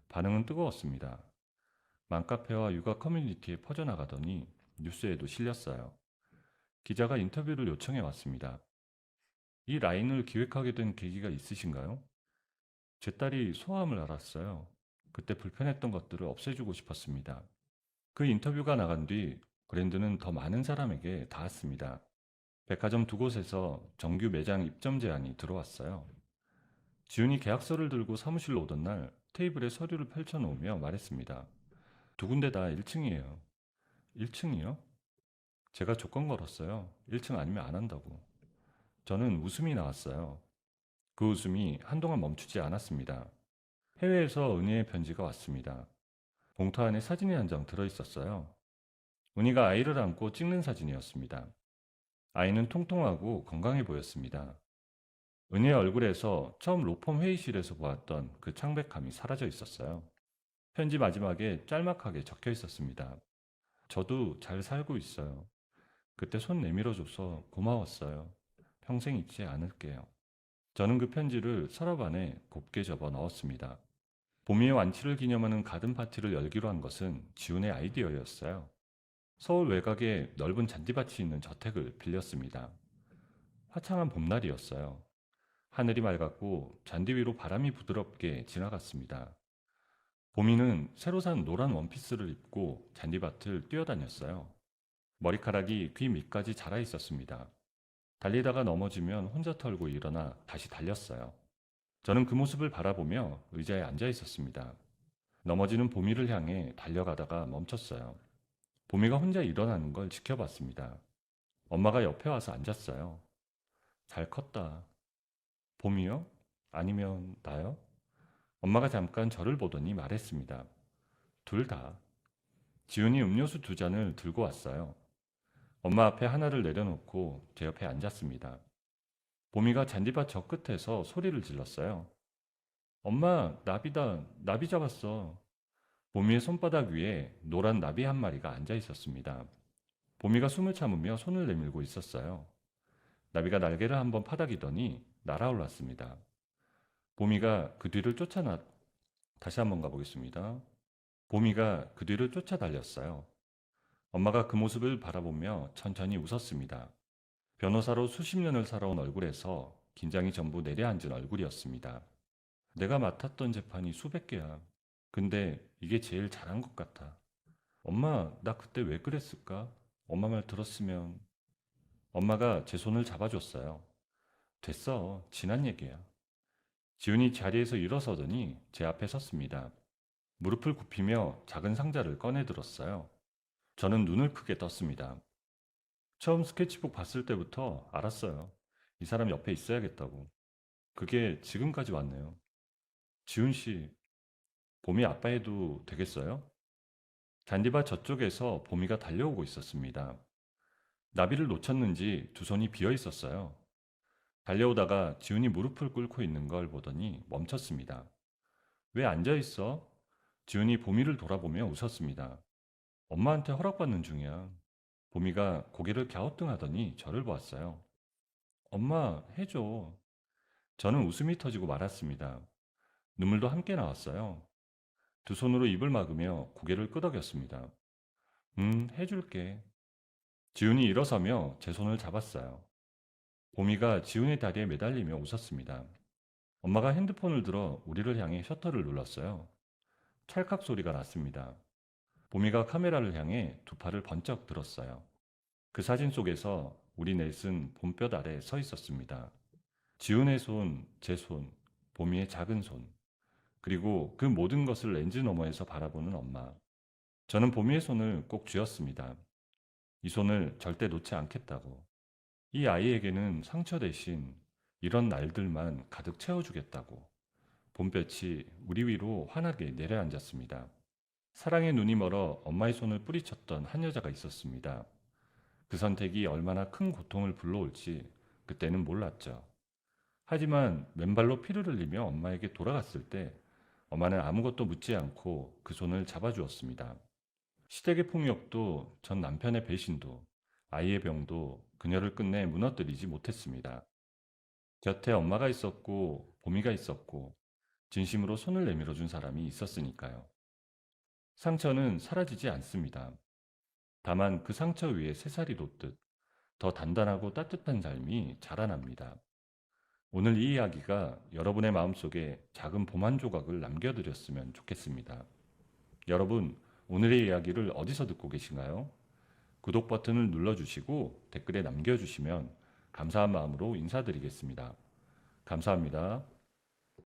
반응은 뜨거웠습니다. 맘카페와 육아 커뮤니티에 퍼져나가더니 뉴스에도 실렸어요. 기자가 인터뷰를 요청해 왔습니다. 이 라인을 기획하게 된 계기가 있으신가요? 제 딸이 소아암을 앓았어요. 그때 불편했던 것들을 없애주고 싶었습니다. 그 인터뷰가 나간 뒤 브랜드는 더 많은 사람에게 닿았습니다. 백화점 두 곳에서 정규 매장 입점 제안이 들어왔어요. 지훈이 계약서를 들고 사무실로 오던 날 테이블에 서류를 펼쳐놓으며 말했습니다. 두 군데 다 1층이에요. 1층이요? 제가 조건 걸었어요. 1층 아니면 안 한다고. 저는 웃음이 나왔어요. 그 웃음이 한동안 멈추지 않았습니다. 해외에서 은희의 편지가 왔습니다. 봉투 안에 사진이 한 장 들어있었어요. 은희가 아이를 안고 찍는 사진이었습니다. 아이는 통통하고 건강해 보였습니다. 은희의 얼굴에서 처음 로펌 회의실에서 보았던 그 창백함이 사라져 있었어요. 편지 마지막에 짤막하게 적혀 있었습니다. 저도 잘 살고 있어요. 그때 손 내밀어줘서 고마웠어요. 평생 잊지 않을게요. 저는 그 편지를 서랍 안에 곱게 접어 넣었습니다. 봄이의 완치를 기념하는 가든 파티를 열기로 한 것은 지훈의 아이디어였어요. 서울 외곽에 넓은 잔디밭이 있는 저택을 빌렸습니다. 화창한 봄날이었어요. 하늘이 맑았고 잔디 위로 바람이 부드럽게 지나갔습니다. 봄이는 새로 산 노란 원피스를 입고 잔디밭을 뛰어다녔어요. 머리카락이 귀 밑까지 자라 있었습니다. 달리다가 넘어지면 혼자 털고 일어나 다시 달렸어요. 저는 그 모습을 바라보며 의자에 앉아 있었습니다. 넘어지는 봄이를 향해 달려가다가 멈췄어요. 봄이가 혼자 일어나는 걸 지켜봤습니다. 엄마가 옆에 와서 앉았어요. 잘 컸다. 봄이요? 아니면 나요? 엄마가 잠깐 저를 보더니 말했습니다. 둘 다. 지훈이 음료수 두 잔을 들고 왔어요. 엄마 앞에 하나를 내려놓고 제 옆에 앉았습니다. 봄이가 잔디밭 저 끝에서 소리를 질렀어요. 엄마, 나비다. 나비 잡았어. 봄이의 손바닥 위에 노란 나비 한 마리가 앉아 있었습니다. 봄이가 숨을 참으며 손을 내밀고 있었어요. 나비가 날개를 한번 파닥이더니 날아올랐습니다. 봄이가 그 뒤를 다시 한번 가보겠습니다. 봄이가 그 뒤를 쫓아 달렸어요. 엄마가 그 모습을 바라보며 천천히 웃었습니다. 변호사로 수십 년을 살아온 얼굴에서 긴장이 전부 내려앉은 얼굴이었습니다. 내가 맡았던 재판이 수백 개야. 근데 이게 제일 잘한 것 같아. 엄마, 나 그때 왜 그랬을까? 엄마 말 들었으면. 엄마가 제 손을 잡아줬어요. 됐어. 지난 얘기야. 지훈이 자리에서 일어서더니 제 앞에 섰습니다. 무릎을 굽히며 작은 상자를 꺼내 들었어요. 저는 눈을 크게 떴습니다. 처음 스케치북 봤을 때부터 알았어요. 이 사람 옆에 있어야겠다고. 그게 지금까지 왔네요. 지훈 씨, 봄이 아빠 해도 되겠어요? 잔디밭 저쪽에서 봄이가 달려오고 있었습니다. 나비를 놓쳤는지 두 손이 비어 있었어요. 달려오다가 지훈이 무릎을 꿇고 있는 걸 보더니 멈췄습니다. 왜 앉아 있어? 지훈이 봄이를 돌아보며 웃었습니다. 엄마한테 허락받는 중이야. 봄이가 고개를 갸우뚱하더니 저를 보았어요. 엄마, 해줘. 저는 웃음이 터지고 말았습니다. 눈물도 함께 나왔어요. 두 손으로 입을 막으며 고개를 끄덕였습니다. 해줄게. 지훈이 일어서며 제 손을 잡았어요. 보미가 지훈의 다리에 매달리며 웃었습니다. 엄마가 핸드폰을 들어 우리를 향해 셔터를 눌렀어요. 찰칵 소리가 났습니다. 보미가 카메라를 향해 두 팔을 번쩍 들었어요. 그 사진 속에서 우리 넷은 봄볕 아래 서 있었습니다. 지훈의 손, 제 손, 보미의 작은 손, 그리고 그 모든 것을 렌즈 너머에서 바라보는 엄마. 저는 보미의 손을 꼭 쥐었습니다. 이 손을 절대 놓지 않겠다고. 이 아이에게는 상처 대신 이런 날들만 가득 채워주겠다고. 봄볕이 우리 위로 환하게 내려앉았습니다. 사랑의 눈이 멀어 엄마의 손을 뿌리쳤던 한 여자가 있었습니다. 그 선택이 얼마나 큰 고통을 불러올지 그때는 몰랐죠. 하지만 맨발로 피를 흘리며 엄마에게 돌아갔을 때 엄마는 아무것도 묻지 않고 그 손을 잡아주었습니다. 시댁의 폭력도 전 남편의 배신도 아이의 병도 그녀를 끝내 무너뜨리지 못했습니다. 곁에 엄마가 있었고 보미가 있었고 진심으로 손을 내밀어 준 사람이 있었으니까요. 상처는 사라지지 않습니다. 다만 그 상처 위에 새살이 돋듯 더 단단하고 따뜻한 삶이 자라납니다. 오늘 이 이야기가 여러분의 마음속에 작은 봄 한 조각을 남겨드렸으면 좋겠습니다. 여러분, 오늘의 이야기를 어디서 듣고 계신가요? 구독 버튼을 눌러주시고 댓글에 남겨주시면 감사한 마음으로 인사드리겠습니다. 감사합니다.